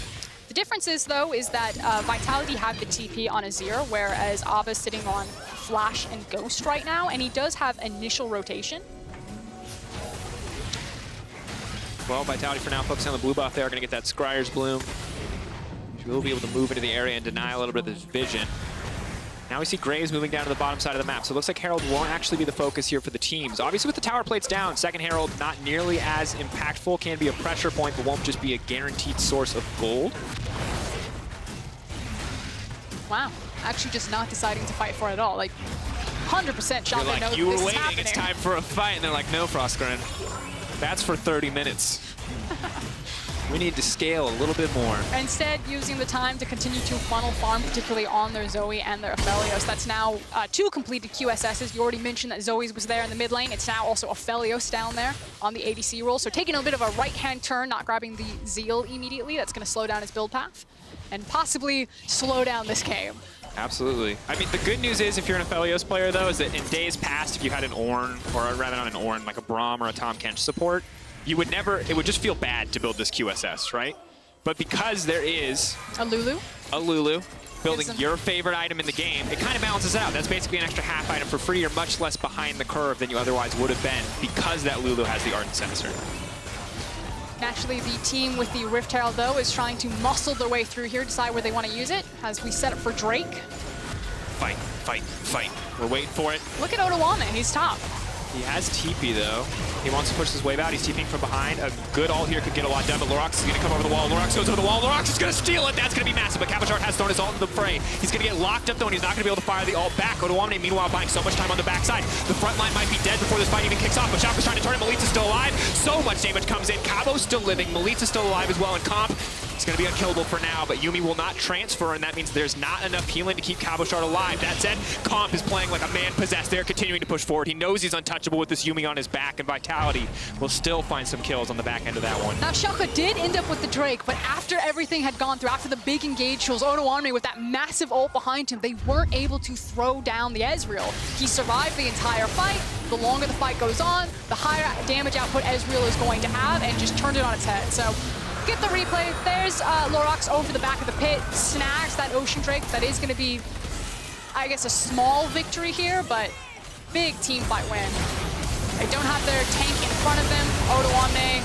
Speaker 5: The difference is, though, is that Vitality have the TP on Azir, whereas Abba's sitting on Flash and Ghost right now, and he does have initial rotation.
Speaker 4: Well, Vitality for now focusing on the blue buff there, going to get that Scryer's Bloom. She will be able to move into the area and deny a little bit of this vision. Now we see Graves moving down to the bottom side of the map, so it looks like Herald won't actually be the focus here for the teams. Obviously with the tower plates down, second Herald not nearly as impactful, can be a pressure point, but won't just be a guaranteed source of gold.
Speaker 5: Wow, actually just not deciding to fight for it at all. Like, 100% Schalke
Speaker 4: You're
Speaker 5: knows
Speaker 4: like, you were
Speaker 5: this is
Speaker 4: waiting,
Speaker 5: happening.
Speaker 4: it's time for a fight, and they're like, no, Froskurinn. That's for 30 minutes. We need to scale a little bit more.
Speaker 5: Instead, using the time to continue to funnel farm, particularly on their Zoe and their Aphelios. That's now 2 completed QSSs. You already mentioned that Zoe's was there in the mid lane. It's now also Aphelios down there on the ADC role. So taking a bit of a right-hand turn, not grabbing the Zeal immediately. That's going to slow down his build path and possibly slow down this game.
Speaker 4: Absolutely. I mean, the good news is, if you're an Aphelios player, though, is that in days past, if you had an Ornn, or rather not an Ornn, like a Braum or a Tahm Kench support, you would never, it would just feel bad to build this QSS, right? But because there is
Speaker 5: A Lulu.
Speaker 4: building
Speaker 5: Isn't-
Speaker 4: your favorite item in the game, it kind of balances it out. That's basically an extra half item for free. You're much less behind the curve than you otherwise would have been because that Lulu has the Ardent Sensor.
Speaker 5: Naturally, the team with the Rift Herald, though, is trying to muscle their way through here, decide where they want to use it, as we set up for Drake.
Speaker 4: Fight, fight, fight. We're waiting for it.
Speaker 5: Look at Odoamne, he's top.
Speaker 4: He has TP, though. He wants to push his wave out. He's TPing from behind. A good ult here could get a lot done, but Lurox is going to come over the wall. Lurox goes over the wall. Lurox is going to steal it. That's going to be massive, but Cabochard has thrown his ult into the fray. He's going to get locked up, though, and he's not going to be able to fire the ult back. Odoamne, meanwhile, buying so much time on the backside. The front line might be dead before this fight even kicks off, but Sjokz is trying to turn it. Milica's still alive. So much damage comes in. Cabo's still living. Milica's still alive as well, and Comp is going to be unkillable for now, but Yuumi will not transfer, and that means there's not enough healing to keep Cabochard alive. That said, Comp is playing like a man possessed. They're continuing to push forward. He knows he's untouchable with this Yuumi on his back, and Vitality will still find some kills on the back end of that one.
Speaker 5: Now, Schalke did end up with the Drake, but after everything had gone through, after the big engage tools, Odoamne with that massive ult behind him, they weren't able to throw down the Ezreal. He survived the entire fight. The longer the fight goes on, the higher damage output Ezreal is going to have, and just turned it on its head. So, get the replay. There's Lurox over the back of the pit, snags that Ocean Drake. That is going to be, I guess, a small victory here, but big team fight win. They don't have their tank in front of them. Odoamne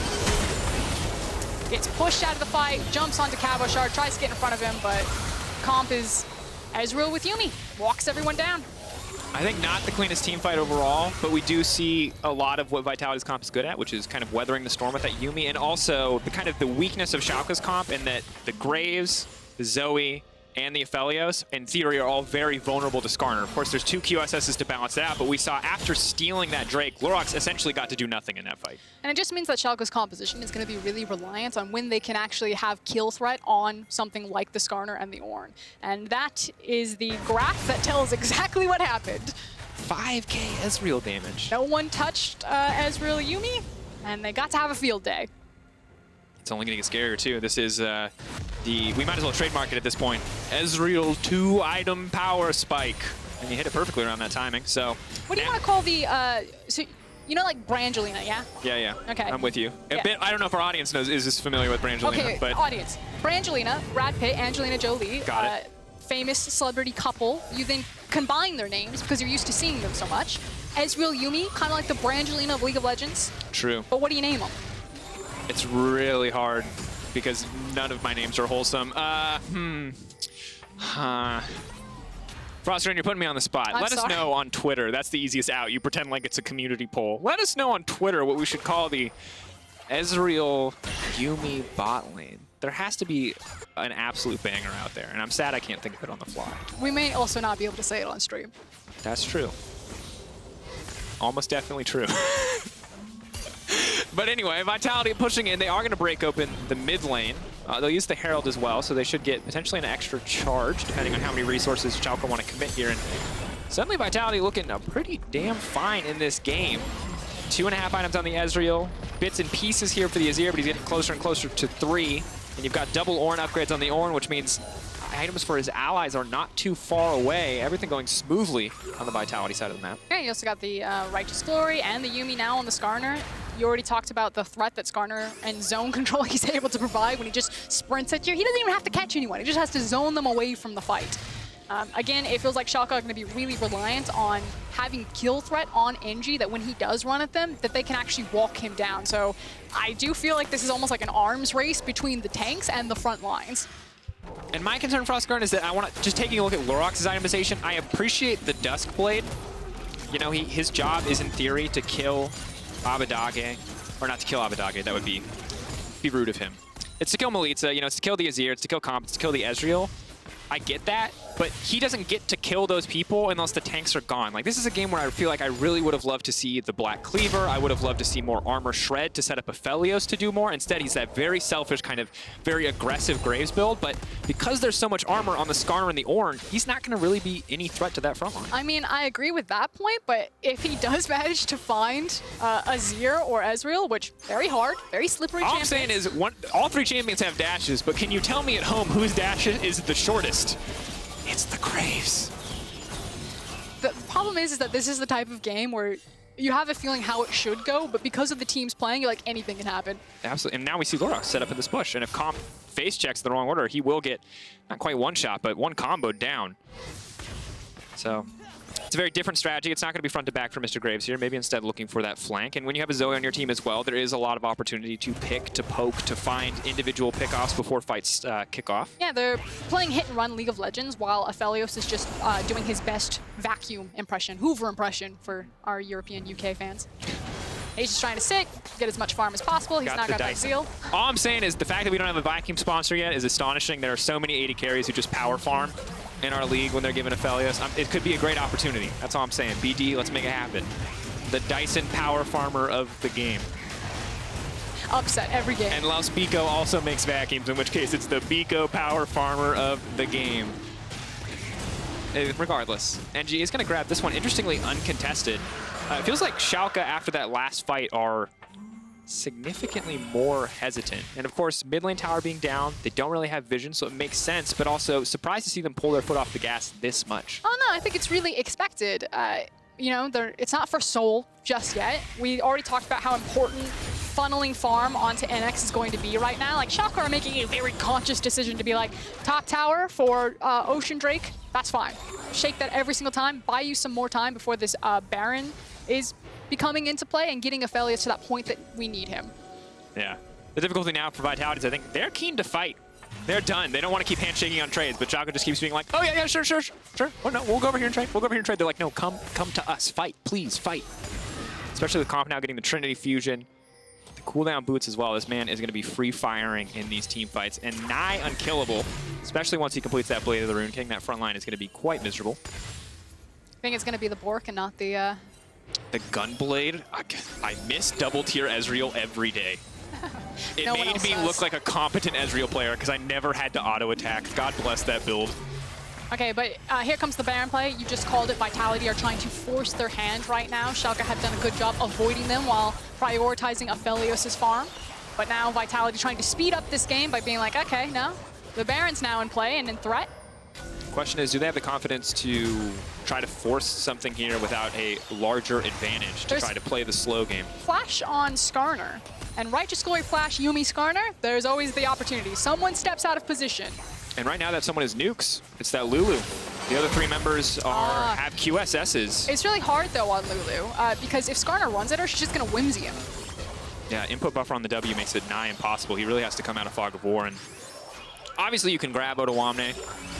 Speaker 5: gets pushed out of the fight, jumps onto Cabochard, tries to get in front of him, but Comp is Ezreal with Yuumi. Walks everyone down.
Speaker 4: I think not the cleanest team fight overall, but we do see a lot of what Vitality's comp is good at, which is kind of weathering the storm with that Yuumi, and also the kind of the weakness of Schalke's comp in that the Graves, the Zoe, and the Aphelios, in theory, are all very vulnerable to Skarner. Of course, there's 2 QSSs to balance it out, but we saw after stealing that Drake, Lurox essentially got to do nothing in that fight.
Speaker 5: And it just means that Schalke's composition is going to be really reliant on when they can actually have kill threat on something like the Skarner and the Ornn. And that is the graph that tells exactly what happened.
Speaker 4: 5k Ezreal damage.
Speaker 5: No one touched Ezreal Yuumi, and they got to have a field day.
Speaker 4: It's only going to get scarier, too. This is we might as well trademark it at this point. Ezreal 2-item power spike. And you hit it perfectly around that timing, so.
Speaker 5: What do you want to call the, so, you know, like Brangelina, yeah?
Speaker 4: Yeah.
Speaker 5: Okay.
Speaker 4: I'm with you.
Speaker 5: Yeah.
Speaker 4: A bit, I don't know if our audience is as familiar with Brangelina,
Speaker 5: Okay,
Speaker 4: but
Speaker 5: audience. Brangelina, Brad Pitt, Angelina Jolie.
Speaker 4: Got it.
Speaker 5: Famous celebrity couple. You then combine their names because you're used to seeing them so much. Ezreal Yuumi, kind of like the Brangelina of League of Legends.
Speaker 4: True.
Speaker 5: But what do you name them?
Speaker 4: It's really hard because none of my names are wholesome. Froskurinn, you're putting me on the spot.
Speaker 5: I'm
Speaker 4: Let us
Speaker 5: sorry.
Speaker 4: know on Twitter. That's the easiest out. You pretend like it's a community poll. Let us know on Twitter what we should call the Ezreal Yuumi bot lane. There has to be an absolute banger out there, and I'm sad I can't think of it on the fly.
Speaker 5: We may also not be able to say it on stream.
Speaker 4: That's true. Almost definitely true. But anyway, Vitality pushing in. They are going to break open the mid lane. They'll use the Herald as well, so they should get potentially an extra charge, depending on how many resources Schalke want to commit here. And suddenly Vitality looking pretty damn fine in this game. 2.5 items on the Ezreal. Bits and pieces here for the Azir, but he's getting closer and closer to 3. And you've got double Ornn upgrades on the Ornn, which means items for his allies are not too far away. Everything going smoothly on the Vitality side of the map.
Speaker 5: Yeah, you also got the Righteous Glory and the Yuumi now on the Skarner. You already talked about the threat that Skarner and zone control he's able to provide when he just sprints at you. He doesn't even have to catch anyone. He just has to zone them away from the fight. Again, it feels like Schalke are going to be really reliant on having kill threat on NG, that when he does run at them, that they can actually walk him down. So I do feel like this is almost like an arms race between the tanks and the front lines.
Speaker 4: And my concern, Froskurinn, is that I want to, just taking a look at Lurox's itemization, I appreciate the Duskblade. You know, his job is in theory to kill Abbedagge, or not to kill Abbedagge, that would be rude of him. It's to kill Milica, you know, it's to kill the Azir, it's to kill Comp, it's to kill the Ezreal. I get that, but he doesn't get to kill those people unless the tanks are gone. Like, this is a game where I feel like I really would have loved to see the Black Cleaver. I would have loved to see more armor shred to set up Aphelios to do more. Instead, he's that very selfish, kind of very aggressive Graves build, but because there's so much armor on the Skarner and the Ornn, he's not going to really be any threat to that front line.
Speaker 5: I mean, I agree with that point, but if he does manage to find Azir or Ezreal, which very hard, very slippery
Speaker 4: All
Speaker 5: champions.
Speaker 4: I'm saying is all three champions have dashes, but can you tell me at home whose dash is the shortest? It's the Graves.
Speaker 5: The problem is that this is the type of game where you have a feeling how it should go, but because of the teams playing, you're like, anything can happen.
Speaker 4: Absolutely, and now we see Lurox set up in this bush, and if Comp face checks the wrong order, he will get not quite one shot, but one combo down. So it's a very different strategy. It's not going to be front to back for Mr. Graves here. Maybe instead looking for that flank. And when you have a Zoe on your team as well, there is a lot of opportunity to pick, to poke, to find individual pickoffs before fights kick off.
Speaker 5: Yeah, they're playing hit and run League of Legends while Aphelios is just doing his best vacuum impression, Hoover impression for our European UK fans. He's just trying to sit, get as much farm as possible. He's not got that zeal.
Speaker 4: All I'm saying is the fact that we don't have a vacuum sponsor yet is astonishing. There are so many AD carries who just power farm in our league when they're given Aphelios. It could be a great opportunity. That's all I'm saying. BD, let's make it happen. The Dyson power farmer of the game.
Speaker 5: Upset every game.
Speaker 4: And Laus Biko also makes vacuums, in which case it's the Biko power farmer of the game. Regardless, NG is going to grab this one, interestingly uncontested. It feels like Schalke, after that last fight, are significantly more hesitant. And of course, mid lane tower being down, they don't really have vision, so it makes sense, but also surprised to see them pull their foot off the gas this much.
Speaker 5: Oh no, I think it's really expected. You know, it's not for Soul just yet. We already talked about how important funneling farm onto Innaxe is going to be right now. Like, Schalke are making a very conscious decision to be like, top tower for Ocean Drake, that's fine. Shake that every single time, buy you some more time before this Baron is becoming into play and getting Aphelios to that point that we need him.
Speaker 4: Yeah. The difficulty now for Vitality is I think they're keen to fight. They're done. They don't want to keep handshaking on trades, but Schalke just keeps being like, oh yeah, sure. Oh no, we'll go over here and trade. We'll go over here and trade. They're like, no, come to us. Fight, please, fight. Especially with Comp now getting the Trinity Fusion. The cooldown boots as well. This man is going to be free firing in these team fights and nigh unkillable, especially once he completes that Blade of the Rune King. That front line is going to be quite miserable.
Speaker 5: I think it's going to be the Bork and not the...
Speaker 4: The Gunblade, I miss double tier Ezreal every day. It
Speaker 5: No one
Speaker 4: made
Speaker 5: else
Speaker 4: me
Speaker 5: does.
Speaker 4: look like a competent Ezreal player because I never had to auto attack. God bless that build.
Speaker 5: Okay, but here comes the Baron play. You just called it. Vitality are trying to force their hand right now. Schalke have done a good job avoiding them while prioritizing Aphelios' farm. But now Vitality trying to speed up this game by being like, okay, no, the Baron's now in play and in threat.
Speaker 4: Question is, do they have the confidence to try to force something here without a larger advantage to try to play the slow game?
Speaker 5: Flash on Skarner. And Righteous Glory Flash Yuumi Skarner, there's always the opportunity. Someone steps out of position.
Speaker 4: And right now that someone is Nukes. It's that Lulu. The other three members have QSSs.
Speaker 5: It's really hard though on Lulu, because if Skarner runs at her, she's just gonna whimsy him.
Speaker 4: Yeah, input buffer on the W makes it nigh impossible. He really has to come out of Fog of War. And obviously you can grab Odoamne.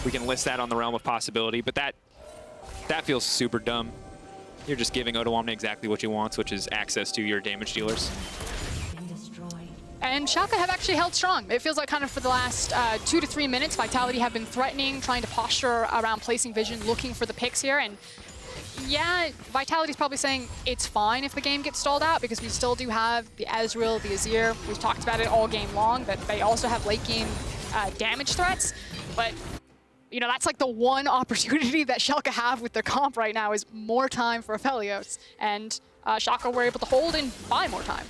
Speaker 4: We can list that on the realm of possibility, but that feels super dumb. You're just giving Odoamne exactly what he wants, which is access to your damage dealers.
Speaker 5: And Schalke have actually held strong. It feels like kind of for the last 2 to 3 minutes, Vitality have been threatening, trying to posture around placing vision, looking for the picks here. And yeah, Vitality's probably saying it's fine if the game gets stalled out because we still do have the Ezreal, the Azir. We've talked about it all game long, that they also have late game damage threats. But you know, that's like the one opportunity that Schalke have with their comp right now is more time for Aphelios. And Schalke were able to hold and buy more time.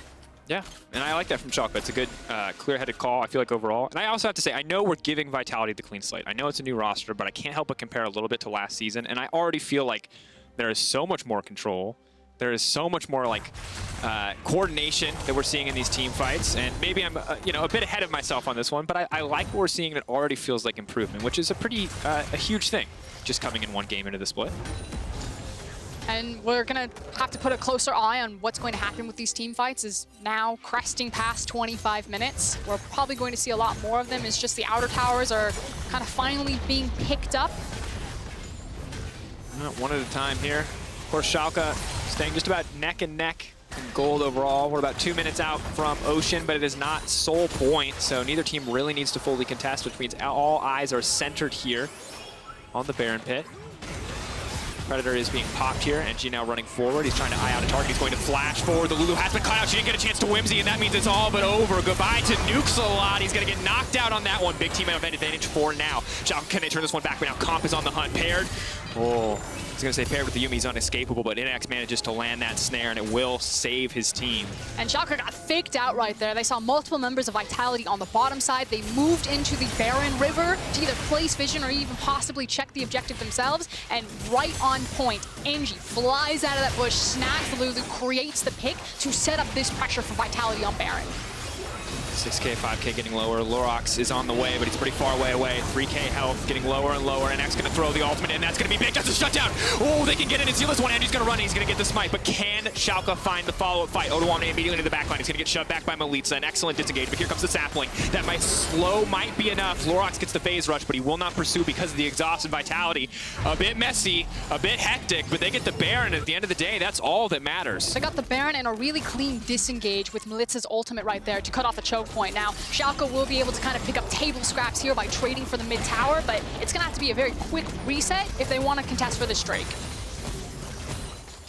Speaker 4: Yeah, and I like that from Sjokz. It's a good, clear-headed call, I feel like, overall. And I also have to say, I know we're giving Vitality the clean slate. I know it's a new roster, but I can't help but compare a little bit to last season. And I already feel like there is so much more control. There is so much more like coordination that we're seeing in these team fights, and maybe I'm you know, a bit ahead of myself on this one, but I like what we're seeing, and it already feels like improvement, which is a pretty a huge thing, just coming in one game into the split.
Speaker 5: And we're going to have to put a closer eye on what's going to happen with these team fights, is now cresting past 25 minutes. We're probably going to see a lot more of them. It's just the outer towers are kind of finally being picked up.
Speaker 4: One at a time here. Of course, Schalke staying just about neck and neck in gold overall. We're about 2 minutes out from Ocean, but it is not sole point, so neither team really needs to fully contest, which means all eyes are centered here on the Baron pit. Predator is being popped here. NG now running forward. He's trying to eye out a target. He's going to flash forward. The Lulu has been cut out. She didn't get a chance to Whimsy, and that means it's all but over. Goodbye to Nukes a lot. He's going to get knocked out on that one. Big team advantage for now. Can they turn this one back? But now Comp is on the hunt. Paired. Oh, I was going to say paired with the Yuumi is unescapable, but Innaxe manages to land that snare, and it will save his team.
Speaker 5: And Schalke got faked out right there. They saw multiple members of Vitality on the bottom side. They moved into the Baron River to either place vision or even possibly check the objective themselves. And right on point, NG flies out of that bush, snags the Lulu, creates the pick to set up this pressure for Vitality on Baron.
Speaker 4: 6K, 5K getting lower. Lurox is on the way, but he's pretty far away. 3K health getting lower and lower. Innaxe going to throw the ultimate, and that's going to be big. That's a shutdown. Oh, they can get in and seal this one. Andy's going to run, and he's going to get the smite. But can Schalke find the follow-up fight? Odoamne immediately into the backline. He's going to get shoved back by Milica. An excellent disengage, but here comes the sapling. That might be enough. Lurox gets the phase rush, but he will not pursue because of the exhausted Vitality. A bit messy, a bit hectic, but they get the Baron. At the end of the day, that's all that matters.
Speaker 5: They got the Baron and a really clean disengage with Milica's ultimate right there to cut off a choke point. Now, Schalke will be able to kind of pick up table scraps here by trading for the mid tower, but it's going to have to be a very quick reset if they want to contest for this Drake.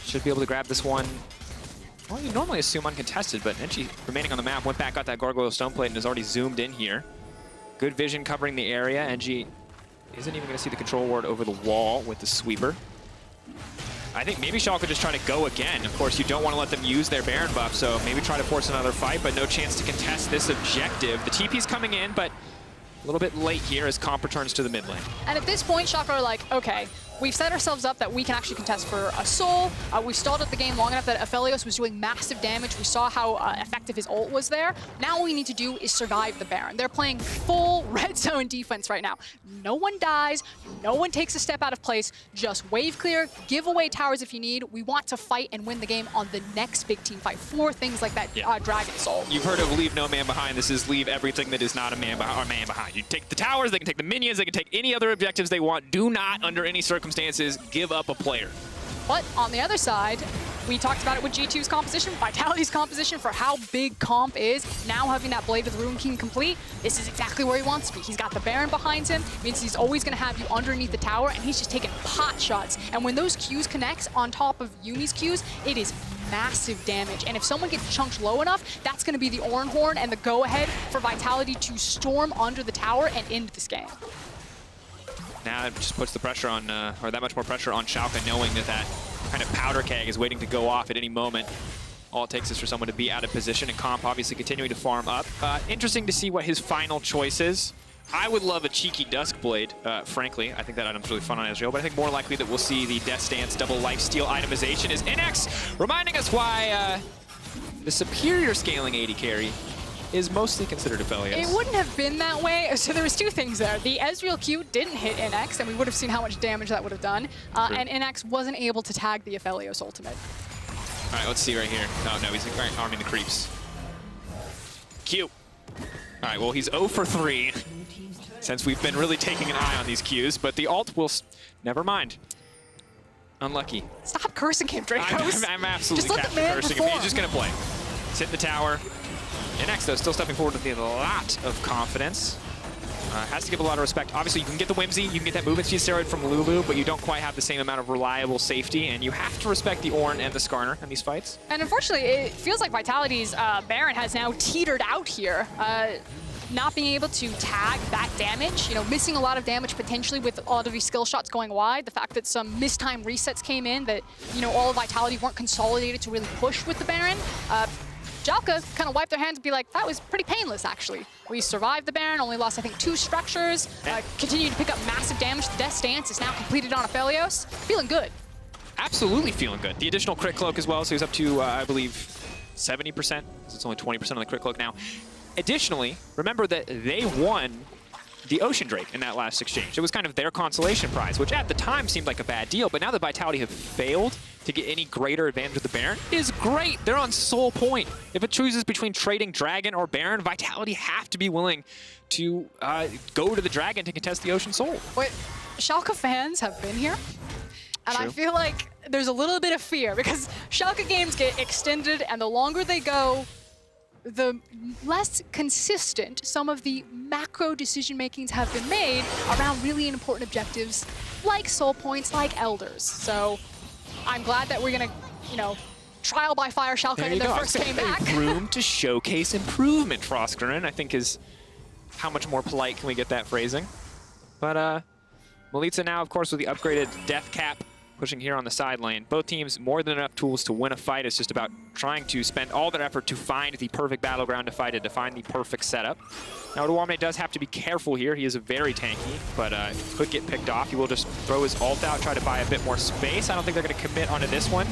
Speaker 4: Should be able to grab this one. Well, you normally assume uncontested, but NG remaining on the map, went back, got that Gargoyle Stone Plate, and is already zoomed in here. Good vision covering the area. NG isn't even going to see the control ward over the wall with the sweeper. I think maybe Schalke just try to go again. Of course, you don't want to let them use their Baron buff, so maybe try to force another fight, but no chance to contest this objective. The TP's coming in, but a little bit late here as Comp returns to the mid lane.
Speaker 5: And at this point, Schalke are like, okay, we've set ourselves up that we can actually contest for a soul. We stalled out the game long enough that Aphelios was doing massive damage. We saw how effective his ult was there. Now what we need to do is survive the Baron. They're playing full red zone defense right now. No one dies, no one takes a step out of place, just wave clear, give away towers if you need. We want to fight and win the game on the next big team fight for things like that Dragon Soul.
Speaker 4: You've heard of leave no man behind. This is leave everything that is not a man behind. You take the towers, they can take the minions, they can take any other objectives they want. Do not, under any circumstances, give up a player.
Speaker 5: But on the other side, we talked about it with G2's composition, Vitality's composition for how big Comp is. Now having that Blade with Ruin King complete, this is exactly where he wants to be. He's got the Baron behind him, means he's always going to have you underneath the tower, and he's just taking pot shots. And when those Qs connect on top of Yuumi's Qs, it is massive damage. And if someone gets chunked low enough, that's going to be the Ornn Horn and the go-ahead for Vitality to storm under the tower and end this game.
Speaker 4: Now it just puts the pressure on, or that much more pressure on Schalke, knowing that that kind of powder keg is waiting to go off at any moment. All it takes is for someone to be out of position, and Comp obviously continuing to farm up. Interesting to see what his final choice is. I would love a cheeky Duskblade, frankly. I think that item's really fun on Ezreal, but I think more likely that we'll see the Death Stance double lifesteal itemization is Innaxe, reminding us why the superior scaling AD carry is mostly considered Aphelios.
Speaker 5: It wouldn't have been that way. So there was two things there. The Ezreal Q didn't hit Innaxe, and we would have seen how much damage that would have done. And Innaxe wasn't able to tag the Aphelios ultimate.
Speaker 4: All right, let's see right here. Oh, no, he's arming the creeps. Q. All right, well, he's 0 for 3 since we've been really taking an eye on these Qs, but the ult will... Never mind. Unlucky.
Speaker 5: Stop cursing him, Drakos.
Speaker 4: I'm absolutely
Speaker 5: just let the man
Speaker 4: cursing him. He's just going to play. Sit in the tower. Innaxe, though, still stepping forward with a lot of confidence. Has to give a lot of respect. Obviously, you can get the Whimsy, you can get that movement speed steroid from Lulu, but you don't quite have the same amount of reliable safety, and you have to respect the Ornn and the Skarner in these fights.
Speaker 5: And unfortunately, it feels like Vitality's Baron has now teetered out here. Not being able to tag that damage, you know, missing a lot of damage potentially with a lot of these skill shots going wide. The fact that some mistimed resets came in, that, you know, all of Vitality weren't consolidated to really push with the Baron. Schalke kind of wiped their hands and be like, that was pretty painless, actually. We survived the Baron, only lost, I think, 2 structures, continued to pick up massive damage. The Death Stance is now completed on Aphelios. Feeling good.
Speaker 4: absolutely feeling good. The additional crit cloak as well, so he's up to, I believe, 70%. It's only 20% on the crit cloak now. Additionally, remember that they won the Ocean Drake in that last exchange. It was kind of their consolation prize, which at the time seemed like a bad deal, but now that Vitality have failed to get any greater advantage of the Baron, is great. They're on sole point. If it chooses between trading Dragon or Baron, Vitality have to be willing to go to the Dragon to contest the Ocean Soul.
Speaker 5: Wait, Schalke fans have been here, and
Speaker 4: True.
Speaker 5: I feel like there's a little bit of fear because Schalke games get extended, and the longer they go, the less consistent some of the macro decision makings have been made around really important objectives like soul points, like elders. So I'm glad that we're gonna, you know, trial by fire Schalke in their first game back.
Speaker 4: Room to showcase improvement, Froskurinn, I think is how much more polite can we get that phrasing. But Milica now, of course, with the upgraded death cap, pushing here on the side lane. Both teams more than enough tools to win a fight. It's just about trying to spend all their effort to find the perfect battleground to fight it, to find the perfect setup. Now, Odoamne does have to be careful here. He is very tanky, but could get picked off. He will just throw his ult out, try to buy a bit more space. I don't think they're going to commit onto this one.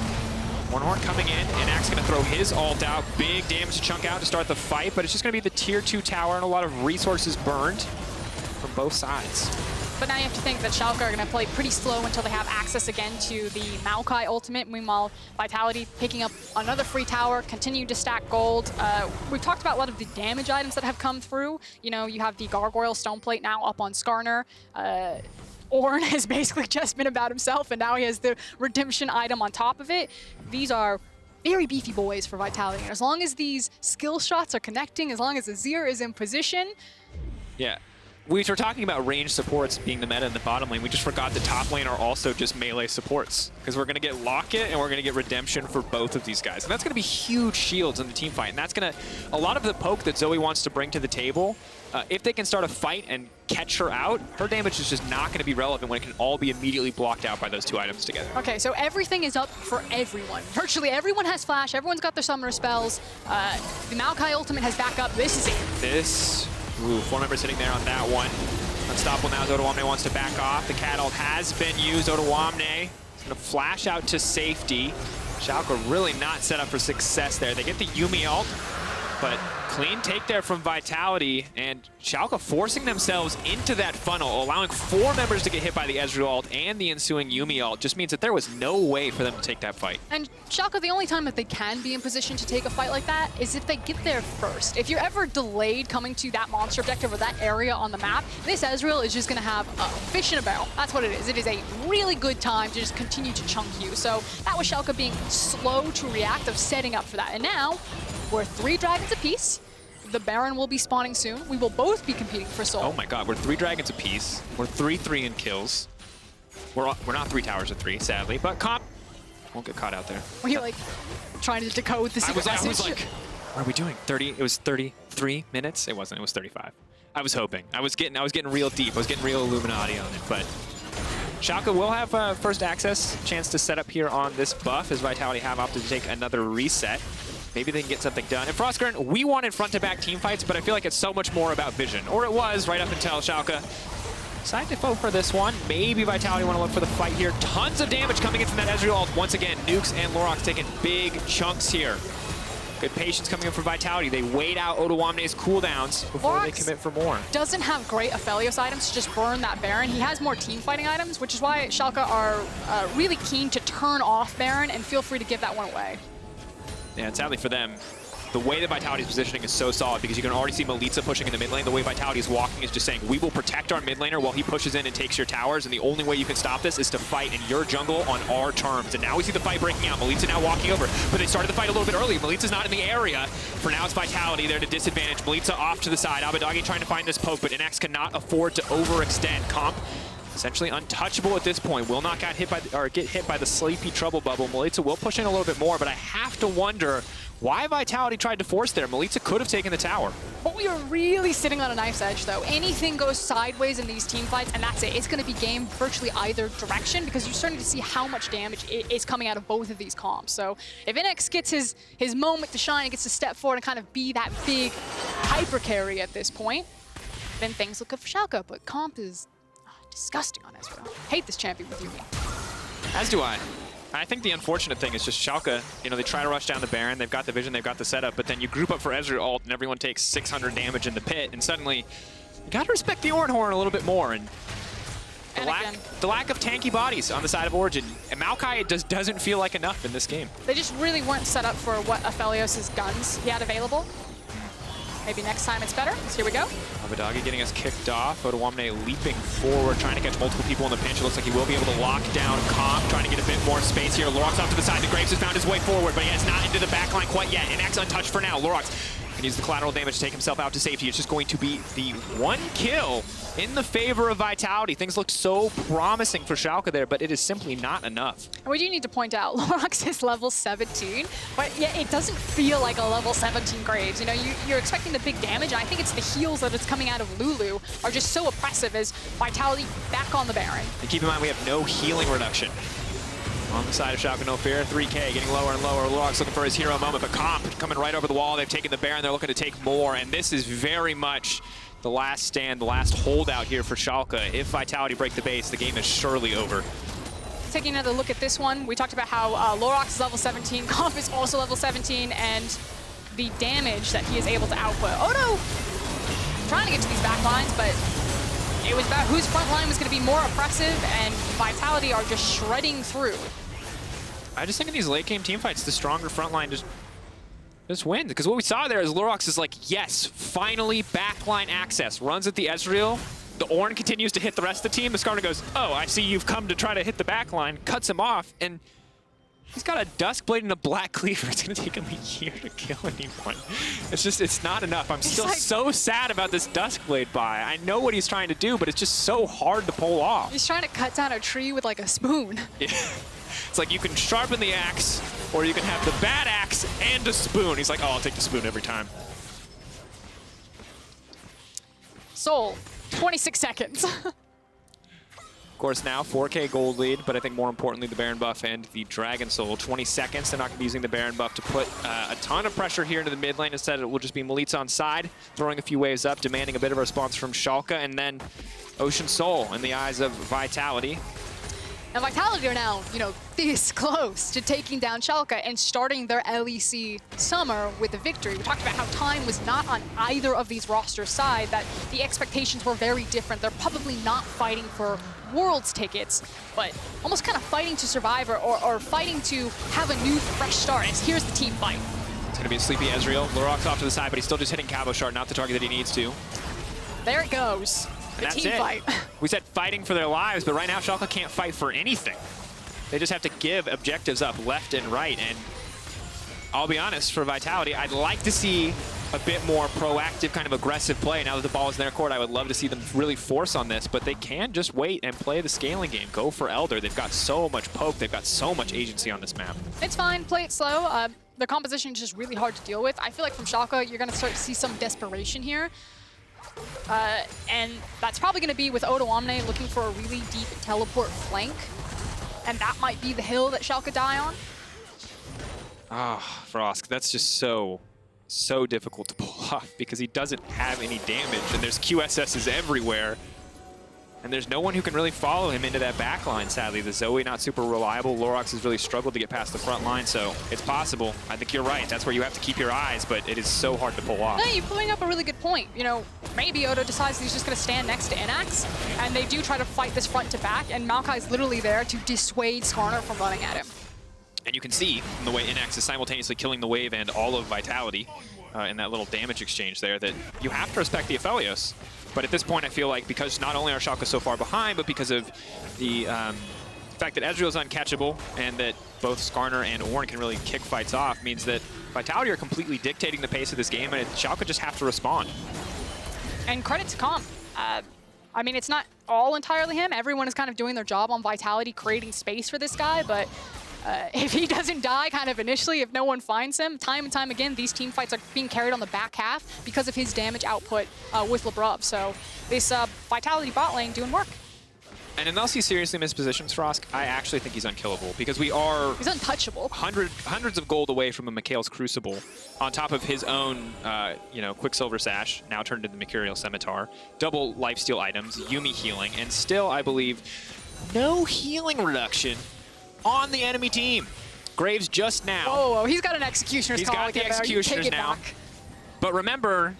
Speaker 4: Ornn coming in, Innaxe going to throw his ult out. Big damage chunk out to start the fight, but it's just going to be the tier 2 tower and a lot of resources burned from both sides.
Speaker 5: But now you have to think that Schalke are going to play pretty slow until they have access again to the Maokai ultimate. Meanwhile, Vitality picking up another free tower, continue to stack gold. We've talked about a lot of the damage items that have come through. You know, you have the Gargoyle Stoneplate now up on Skarner. Ornn has basically just been about himself, and now he has the redemption item on top of it. These are very beefy boys for Vitality. And as long as these skill shots are connecting, as long as Azir is in position.
Speaker 4: Yeah. We were talking about range supports being the meta in the bottom lane. We just forgot the top lane are also just melee supports, because we're going to get Locket and we're going to get Redemption for both of these guys. And that's going to be huge shields in the team fight. And that's going to, a lot of the poke that Zoe wants to bring to the table, if they can start a fight and catch her out, her damage is just not going to be relevant when it can all be immediately blocked out by those two items together.
Speaker 5: Okay, so everything is up for everyone. Virtually everyone has flash, everyone's got their summoner spells. The Maokai ultimate has backup. This is it.
Speaker 4: Ooh, 4 members sitting there on that one. Unstoppable now as Odoamne wants to back off. The cat ult has been used. Odoamne is going to flash out to safety. Schalke really not set up for success there. They get the Yuumi ult, but clean take there from Vitality, and Schalke forcing themselves into that funnel, allowing 4 members to get hit by the Ezreal ult and the ensuing Yuumi ult. Just means that there was no way for them to take that fight.
Speaker 5: And Schalke, the only time that they can be in position to take a fight like that is if they get there first. If you're ever delayed coming to that monster objective or that area on the map, this Ezreal is just going to have a fish in a barrel. That's what it is. It is a really good time to just continue to chunk you. So that was Schalke being slow to react, of setting up for that. And now we're 3 dragons apiece. The Baron will be spawning soon. We will both be competing for soul.
Speaker 4: Oh my god, we're 3 dragons apiece. We're 3-3 in kills. We're not 3 towers of 3, sadly, but Comp won't get caught out there.
Speaker 5: Were you like trying to decode the secret message?
Speaker 4: I was like, what are we doing? 30? It was 33 minutes? It wasn't, it was 35. I was hoping. I was getting real deep. I was getting real Illuminati on it, but Schalke will have first access, chance to set up here on this buff as Vitality have opted to take another reset. Maybe they can get something done. And Froskurinn, we wanted front-to-back team fights, but I feel like it's so much more about vision. Or it was right up until Schalke decided to vote for this one. Maybe Vitality want to look for the fight here. Tons of damage coming in from that Ezreal ult. Once again, Nukes and Lurox taking big chunks here. Good patience coming in from Vitality. They wait out Odoamne's cooldowns before they commit for more.
Speaker 5: Doesn't have great Aphelios items to just burn that Baron. He has more team fighting items, which is why Schalke are really keen to turn off Baron and feel free to give that one away.
Speaker 4: Yeah, and sadly for them, the way that Vitality's positioning is so solid, because you can already see Milica pushing in the mid lane. The way Vitality is walking is just saying, we will protect our mid laner while he pushes in and takes your towers, and the only way you can stop this is to fight in your jungle on our terms. And now we see the fight breaking out. Milica now walking over, but they started the fight a little bit early. Milica's not in the area. For now, it's Vitality there to disadvantage. Milica off to the side. Abbedagge trying to find this poke, but Innaxe cannot afford to overextend. Comp essentially untouchable at this point. Will not get hit by the sleepy trouble bubble. Milica will push in a little bit more, but I have to wonder why Vitality tried to force there. Milica could have taken the tower.
Speaker 5: But we are really sitting on a knife's edge, though. Anything goes sideways in these team fights, and that's it. It's going to be game virtually either direction, because you're starting to see how much damage is coming out of both of these comps. So if Innaxe gets his moment to shine and gets to step forward and kind of be that big hyper carry at this point, then things look good for Schalke. But comp is disgusting on Ezreal. Hate this champion with Yuumi.
Speaker 4: As do I. I think the unfortunate thing is just Schalke, you know, they try to rush down the Baron, they've got the vision, they've got the setup, but then you group up for Ezreal ult and everyone takes 600 damage in the pit, and suddenly you gotta respect the Ornn a little bit more. And the lack of tanky bodies on the side of Origin. And Maokai doesn't feel like enough in this game.
Speaker 5: They just really weren't set up for what Aphelios' guns he had available. Maybe next time it's better. So here we go.
Speaker 4: Abbedagge getting us kicked off. Odoamne leaping forward, trying to catch multiple people in the pinch. It looks like he will be able to lock down Comp, trying to get a bit more space here. Lurox off to the side. The Graves has found his way forward, but he has not into the backline quite yet. Innaxe untouched for now. Lurox can use the collateral damage to take himself out to safety. It's just going to be the one kill in the favor of Vitality. Things look so promising for Schalke there, but it is simply not enough.
Speaker 5: And we do need to point out, Lurox is level 17, but yeah, it doesn't feel like a level 17 Graves. You know, you're expecting the big damage, and I think it's the heals that it's coming out of Lulu are just so oppressive as Vitality back on the Baron.
Speaker 4: And keep in mind, we have no healing reduction. On the side of Schalke, no fear. 3K getting lower and lower. Lurox looking for his hero moment, but Comp coming right over the wall. They've taken the Baron. They're looking to take more, and this is very much the last stand, the last holdout here for Schalke. If Vitality break the base, the game is surely over.
Speaker 5: Taking another look at this one, we talked about how Lurox is level 17, Comp is also level 17, and the damage that he is able to output. Odo trying to get to these back lines, but it was about whose front line was going to be more oppressive, and Vitality are just shredding through.
Speaker 4: I just think in these late game teamfights, the stronger front line just wins. Because what we saw there is Lurox is like, yes, finally backline access. Runs at the Ezreal. The Ornn continues to hit the rest of the team. The Skarner goes, oh, I see you've come to try to hit the backline. Cuts him off, and he's got a Duskblade and a Black Cleaver. It's going to take him a year to kill anyone. It's just, it's not enough. I'm still so sad about this Duskblade buy. I know what he's trying to do, but it's just so hard to pull off.
Speaker 5: He's trying to cut down a tree with like a spoon.
Speaker 4: Yeah. It's like you can sharpen the axe, or you can have the bad axe and a spoon. He's like, oh, I'll take the spoon every time.
Speaker 5: Soul, 26 seconds.
Speaker 4: Of course, now 4K gold lead, but I think more importantly, the Baron buff and the Dragon Soul. 20 seconds. They're not going to be using the Baron buff to put a ton of pressure here into the mid lane. Instead, it will just be Milica on side, throwing a few waves up, demanding a bit of a response from Schalke, and then Ocean Soul in the eyes of Vitality.
Speaker 5: And Vitality are now, you know, this close to taking down Schalke and starting their LEC Summer with a victory. We talked about how time was not on either of these rosters' side, that the expectations were very different. They're probably not fighting for Worlds tickets, but almost kind of fighting to survive or fighting to have a new, fresh start. And here's the team fight.
Speaker 4: It's going to be a sleepy Ezreal. Lurox off to the side, but he's still just hitting Cabochard, not the target that he needs to.
Speaker 5: There it goes. The team fight.
Speaker 4: We said fighting for their lives, but right now Schalke can't fight for anything. They just have to give objectives up left and right, and I'll be honest, for Vitality, I'd like to see a bit more proactive, kind of aggressive play. Now that the ball is in their court, I would love to see them really force on this, but they can just wait and play the scaling game. Go for Elder. They've got so much poke. They've got so much agency on this map.
Speaker 5: It's fine. Play it slow. The composition is just really hard to deal with. I feel like from Schalke, you're going to start to see some desperation here. And that's probably going to be with Odoamne looking for a really deep teleport flank. And that might be the hill that Schalke die on.
Speaker 4: Ah, Frosk, that's just so difficult to pull off because he doesn't have any damage, and there's QSSs everywhere. And there's no one who can really follow him into that back line, sadly. The Zoe not super reliable. Lurox has really struggled to get past the front line, so it's possible. I think you're right. That's where you have to keep your eyes, but it is so hard to pull off.
Speaker 5: No, you're pulling up a really good point. You know, maybe Odo decides he's just going to stand next to Innaxe, and they do try to fight this front to back, and Maokai's literally there to dissuade Skarner from running at him.
Speaker 4: And you can see from the way Innaxe is simultaneously killing the wave and all of Vitality in that little damage exchange there that you have to respect the Aphelios. But at this point, I feel like because not only are Schalke so far behind, but because of the fact that Ezreal is uncatchable and that both Skarner and Ornn can really kick fights off means that Vitality are completely dictating the pace of this game, and Schalke just have to respond.
Speaker 5: And credit to Comp. I mean, it's not all entirely him. Everyone is kind of doing their job on Vitality, creating space for this guy, but if he doesn't die kind of initially, if no one finds him, time and time again, these team fights are being carried on the back half because of his damage output with Labrov. So this Vitality bot lane doing work.
Speaker 4: And unless he seriously mispositions Frosk, I actually think he's unkillable because we are...
Speaker 5: He's untouchable.
Speaker 4: Hundreds of gold away from a Mikhail's Crucible on top of his own, you know, Quicksilver Sash, now turned into the Mercurial Scimitar, double lifesteal items, Yuumi healing, and still, I believe, no healing reduction on the enemy team. Graves just now.
Speaker 5: Oh, he's got an executioner's
Speaker 4: He's
Speaker 5: call.
Speaker 4: got the
Speaker 5: again there. You
Speaker 4: executioners
Speaker 5: take it
Speaker 4: now.
Speaker 5: back.
Speaker 4: But remember,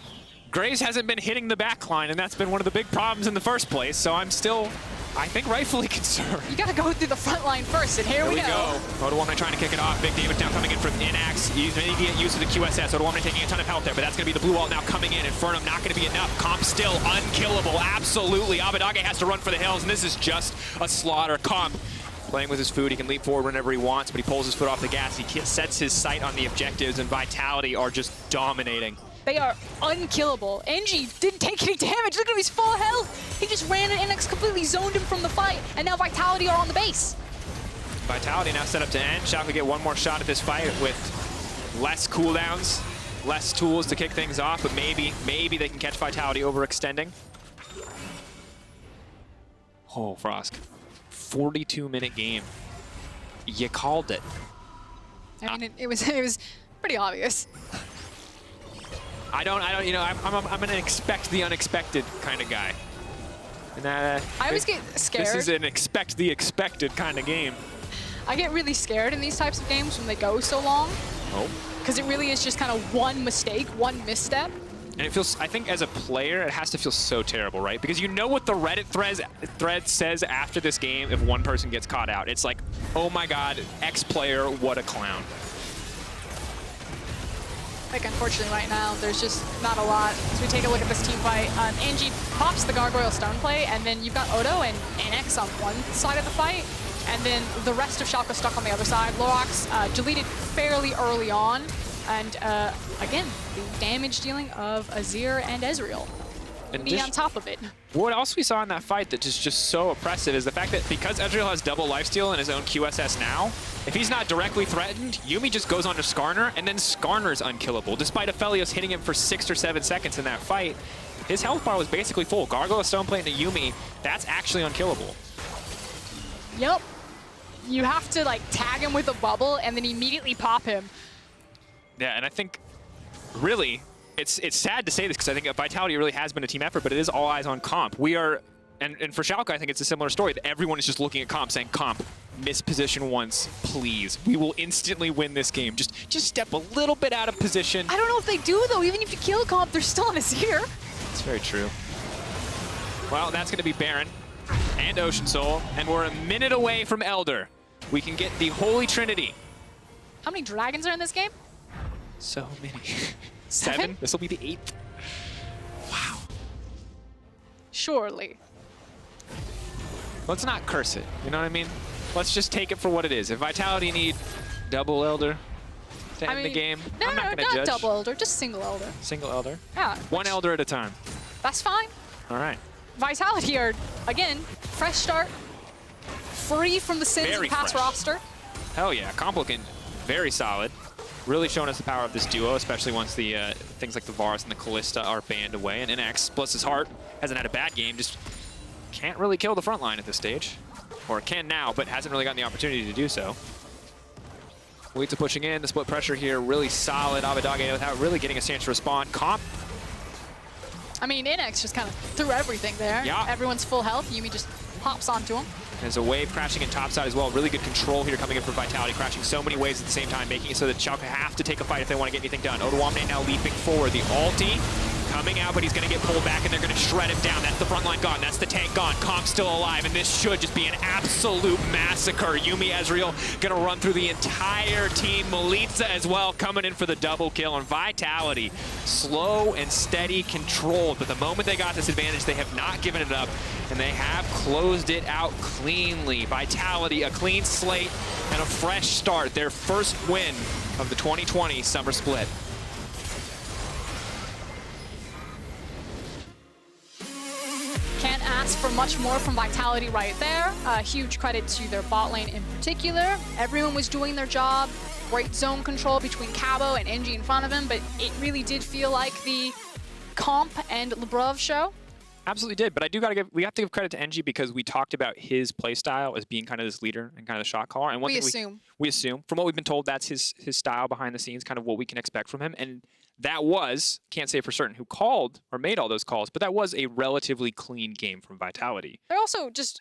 Speaker 4: Graves hasn't been hitting the back line, and that's been one of the big problems in the first place. So I'm still, I think, rightfully concerned.
Speaker 5: You got to go through the front line first, and here we go.
Speaker 4: Odoamne trying to kick it off. Big damage now coming in from Innaxe. He's going to get used to the QSS. Odoamne taking a ton of health there, but that's going to be the blue wall now coming in. Inferno not going to be enough. Comp still unkillable. Absolutely. Abbedagge has to run for the hills, and this is just a slaughter. Comp playing with his food. He can leap forward whenever he wants, but he pulls his foot off the gas. He sets his sight on the objectives, and Vitality are just dominating.
Speaker 5: They are unkillable. Engie didn't take any damage. Look at him, he's full health. He just ran, and Innaxe completely zoned him from the fight, and now Vitality are on the base.
Speaker 4: Vitality now set up to end. Schalke get one more shot at this fight with less cooldowns, less tools to kick things off, but maybe they can catch Vitality overextending. Oh, Frosk. 42-minute game. You called it.
Speaker 5: I mean, it was pretty obvious.
Speaker 4: I don't, you know, I'm an expect the unexpected kind of guy. And
Speaker 5: I always get scared.
Speaker 4: This is an expect the expected kind of game.
Speaker 5: I get really scared in these types of games when they go so long.
Speaker 4: Oh.
Speaker 5: Because it really is just kind of one mistake, one misstep.
Speaker 4: And it feels, I think as a player, it has to feel so terrible, right? Because you know what the Reddit thread says after this game if one person gets caught out. It's like, oh my god, X player, what a clown.
Speaker 5: Like, unfortunately, right now, there's just not a lot. So we take a look at this team fight. Engie pops the Gargoyle Stone play, and then you've got Odo and Innaxe on one side of the fight, and then the rest of Schalke stuck on the other side. Lurox deleted fairly early on, and again, the damage dealing of Azir and Ezreal.
Speaker 4: And
Speaker 5: Me on top of it.
Speaker 4: What else we saw in that fight that is just so oppressive is the fact that because Ezreal has double lifesteal in his own QSS now, if he's not directly threatened, Yuumi just goes onto Skarner, and then Skarner's unkillable. Despite Aphelios hitting him for 6 or 7 seconds in that fight, his health bar was basically full. Gargoyle Stone Plate into Yuumi, that's actually unkillable.
Speaker 5: Yep. You have to, like, tag him with a bubble and then immediately pop him.
Speaker 4: Yeah, and I think, really, it's sad to say this because I think Vitality really has been a team effort, but it is all eyes on Comp. We are, and for Schalke, I think it's a similar story. That everyone is just looking at Comp saying, Comp, miss position once, please. We will instantly win this game. Just step a little bit out of position.
Speaker 5: I don't know if they do, though. Even if you kill Comp, they're still on Azir.
Speaker 4: It's very true. Well, that's going to be Baron and Ocean Soul, and we're a minute away from Elder. We can get the Holy Trinity.
Speaker 5: How many dragons are in this game?
Speaker 4: So many.
Speaker 5: 7?
Speaker 4: This will be the 8th. Wow.
Speaker 5: Surely.
Speaker 4: Let's not curse it, you know what I mean? Let's just take it for what it is. If Vitality need double Elder to end the game, I'm not going to judge.
Speaker 5: Double Elder, just single Elder.
Speaker 4: Single Elder?
Speaker 5: Yeah.
Speaker 4: One Elder at a time.
Speaker 5: That's fine.
Speaker 4: All right.
Speaker 5: Vitality are, again, fresh start, free from the sins of the past roster.
Speaker 4: Hell yeah, Complicant, very solid. Really showing us the power of this duo, especially once the things like the Varus and the Callista are banned away. And Innaxe, bless his heart, hasn't had a bad game, just can't really kill the front line at this stage. Or can now, but hasn't really gotten the opportunity to do so. Milica pushing in, the split pressure here, really solid. Abbedagge without really getting a chance to respond. Comp.
Speaker 5: I mean, Innaxe just kind of threw everything there.
Speaker 4: Yeah.
Speaker 5: Everyone's full health. Yuumi just pops onto him.
Speaker 4: There's a wave crashing in topside as well. Really good control here coming in for Vitality, crashing so many waves at the same time, making it so that Schalke have to take a fight if they want to get anything done. Odoamne now leaping forward. The ulti coming out, but he's going to get pulled back, and they're going to shred him down. That's the front line gone. That's the tank gone. Comp's still alive, and this should just be an absolute massacre. Yuumi Ezreal going to run through the entire team. Milica as well coming in for the double kill, and Vitality slow and steady controlled, but the moment they got this advantage, they have not given it up, and they have closed it out cleanly. Vitality, a clean slate and a fresh start. Their first win of the 2020 Summer Split.
Speaker 5: Can't ask for much more from Vitality right there. Huge credit to their bot lane in particular. Everyone was doing their job. Great zone control between Cabo and Engie in front of him, but it really did feel like the Comp and Labrov show.
Speaker 4: Absolutely did, but we have to give credit to Engie because we talked about his playstyle as being kind of this leader and kind of the shot caller. And one thing we assume from what we've been told, that's his style behind the scenes, kind of what we can expect from him. And that was, can't say for certain who called or made all those calls, but that was a relatively clean game from Vitality.
Speaker 5: There also just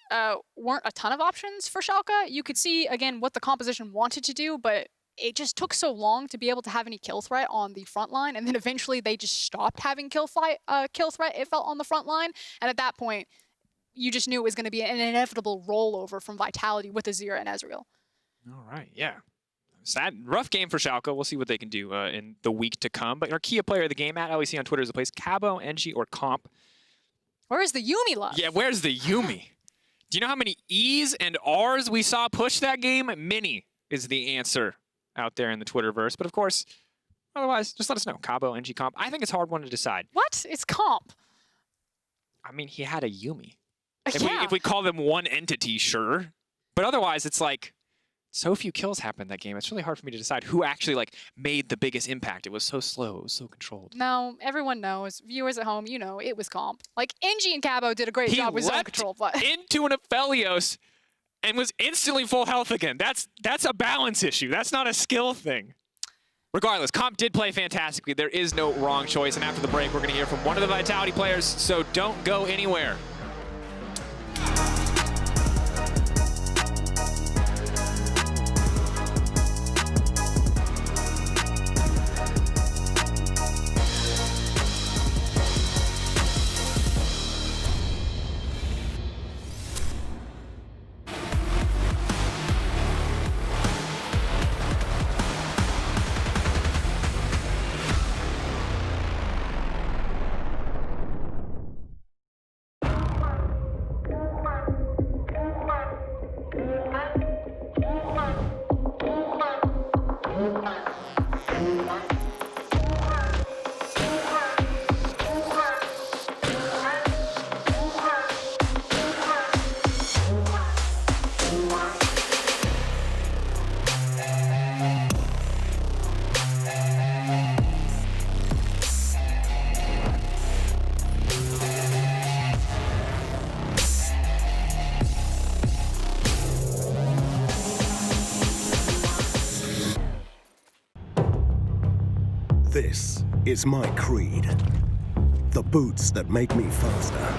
Speaker 5: weren't a ton of options for Schalke. You could see, again, what the composition wanted to do, but it just took so long to be able to have any kill threat on the front line, and then eventually they just stopped having kill threat, it felt, on the front line, and at that point, you just knew it was going to be an inevitable rollover from Vitality with Azir and Ezreal.
Speaker 4: All right, yeah. Sad, rough game for Schalke. We'll see what they can do in the week to come. But our key player of the game at LEC on Twitter is the place Cabo, NG, or Comp.
Speaker 5: Where's the Yuumi love?
Speaker 4: Yeah, where's the Yuumi? Do you know how many E's and R's we saw push that game? Many is the answer out there in the Twitterverse. But of course, otherwise, just let us know. Cabo, NG, Comp. I think it's a hard one to decide.
Speaker 5: What? It's Comp.
Speaker 4: I mean, he had a Yuumi.
Speaker 5: Yeah.
Speaker 4: If we call them one entity, sure. But otherwise, it's like, so few kills happened that game. It's really hard for me to decide who actually like made the biggest impact. It was so slow. It was so controlled.
Speaker 5: No, everyone knows. Viewers at home, you know, it was Comp. Like, NG and Cabo did a great job with zone control, but
Speaker 4: into an Aphelios and was instantly full health again. That's a balance issue. That's not a skill thing. Regardless, Comp did play fantastically. There is no wrong choice. And after the break, we're going to hear from one of the Vitality players. So don't go anywhere.
Speaker 6: This is my creed. The boots that make me faster.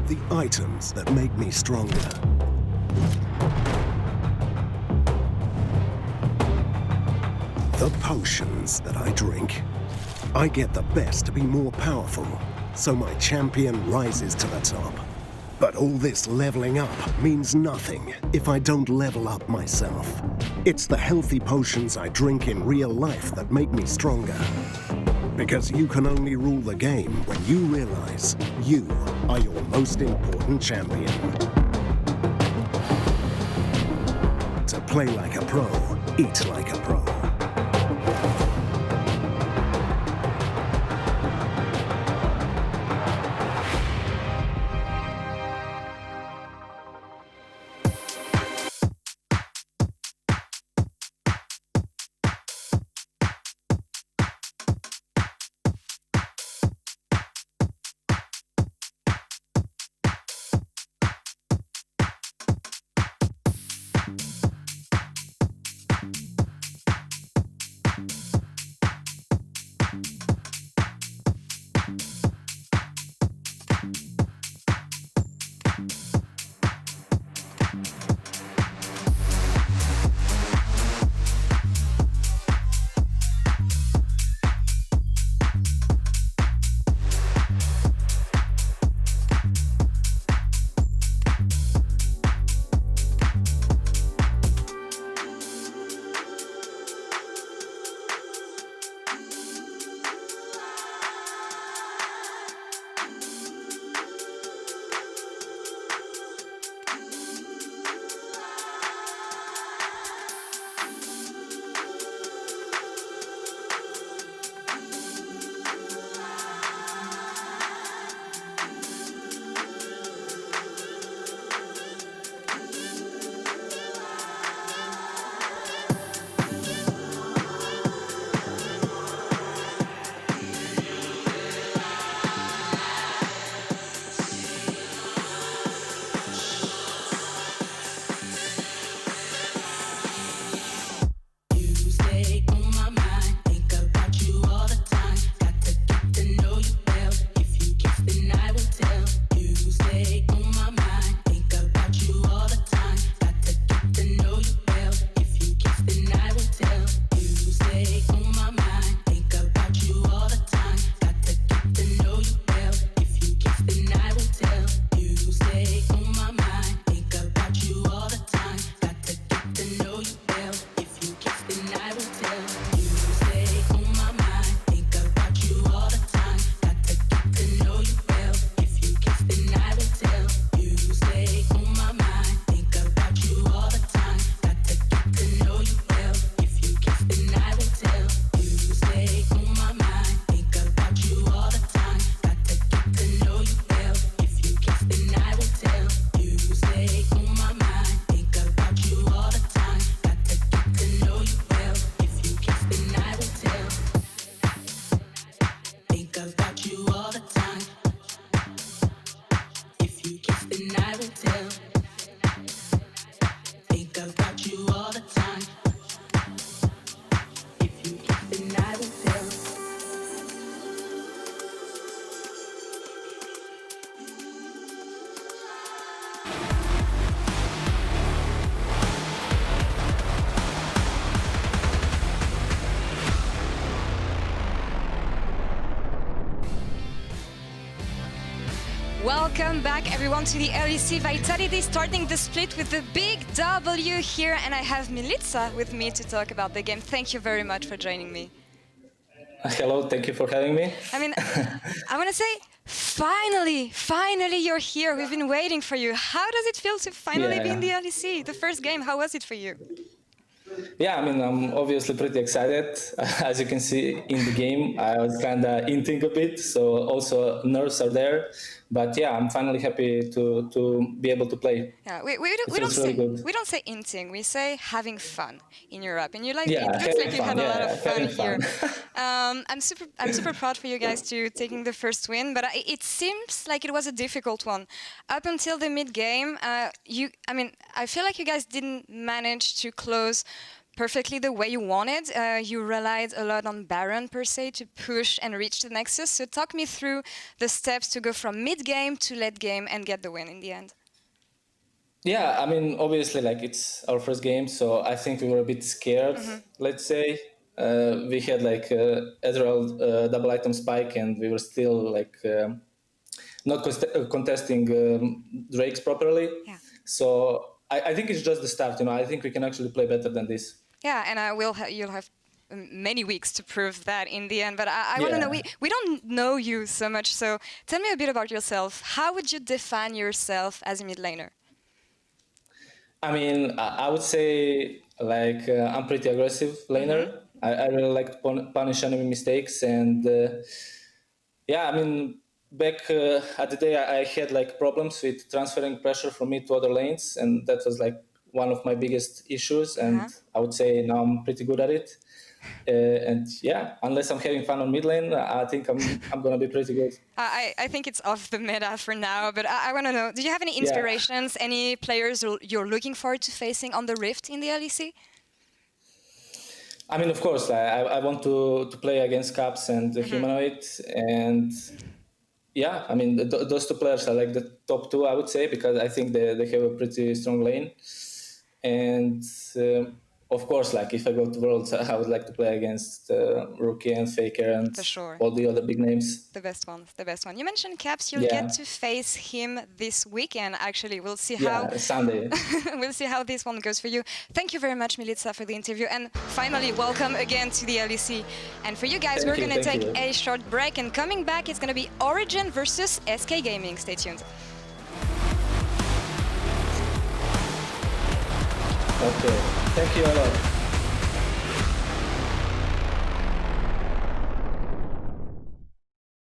Speaker 6: The items that make me stronger. The potions that I drink. I get the best to be more powerful, so my champion rises to the top. But all this leveling up means nothing if I don't level up myself. It's the healthy potions I drink in real life that make me stronger. Because you can only rule the game when you realize you are your most important champion. To play like a pro, eat like a pro.
Speaker 7: Welcome back everyone to the LEC Vitality, starting the split with the big W here, and I have Milica with me to talk about the game. Thank you very much for joining me.
Speaker 8: Hello, thank you for having me.
Speaker 7: I mean, I want to say, finally you're here. We've been waiting for you. How does it feel to finally be in the LEC? The first game, how was it for you?
Speaker 8: Yeah, I mean, I'm obviously pretty excited. As you can see in the game, I was kind of hinting a bit, so also nerves are there. But yeah, I'm finally happy to be able to play.
Speaker 7: Yeah, we don't say inting, we say having fun in Europe. And you like
Speaker 8: Yeah,
Speaker 7: it looks like you had a lot of fun
Speaker 8: having
Speaker 7: here. I'm super proud for you guys to taking the first win, but it seems like it was a difficult one. Up until the mid game, I feel like you guys didn't manage to close perfectly the way you wanted. You relied a lot on Baron per se to push and reach the Nexus. So talk me through the steps to go from mid game to late game and get the win in the end.
Speaker 8: Yeah, I mean, obviously, like, it's our first game, so I think we were a bit scared, let's say. We had like Ezreal double item spike, and we were still like not contesting Drakes properly.
Speaker 7: Yeah.
Speaker 8: So I think it's just the start, you know. I think we can actually play better than this.
Speaker 7: Yeah, and you'll have many weeks to prove that in the end. But I want to know, we don't know you so much, so tell me a bit about yourself. How would you define yourself as a mid laner? I
Speaker 8: mean, I would say, like, I'm pretty aggressive laner. I really like to punish enemy mistakes, and yeah, I mean, back at the day, I had like problems with transferring pressure from mid to other lanes, and that was like one of my biggest issues, and I would say now I'm pretty good at it. And yeah, unless I'm having fun on mid lane, I think I'm gonna be pretty good.
Speaker 7: I think it's off the meta for now, but I want to know, do you have any inspirations, any players you're looking forward to facing on the Rift in the LEC?
Speaker 8: I mean, of course, I want to play against Caps and Humanoid, and yeah, I mean, those two players are like the top two, I would say, because I think they have a pretty strong lane. And of course, like, if I go to Worlds, I would like to play against Rookie and FLICKR and all the other big names.
Speaker 7: The best one, the best one. You mentioned Caps, you'll get to face him this weekend, actually. We'll see how...
Speaker 8: Sunday.
Speaker 7: We'll see how this one goes for you. Thank you very much, Milica, for the interview. And finally, welcome again to the LEC. And for you guys, we're going to take a short break. And coming back, it's going to be Origin versus SK Gaming. Stay tuned.
Speaker 8: Okay, thank you a lot.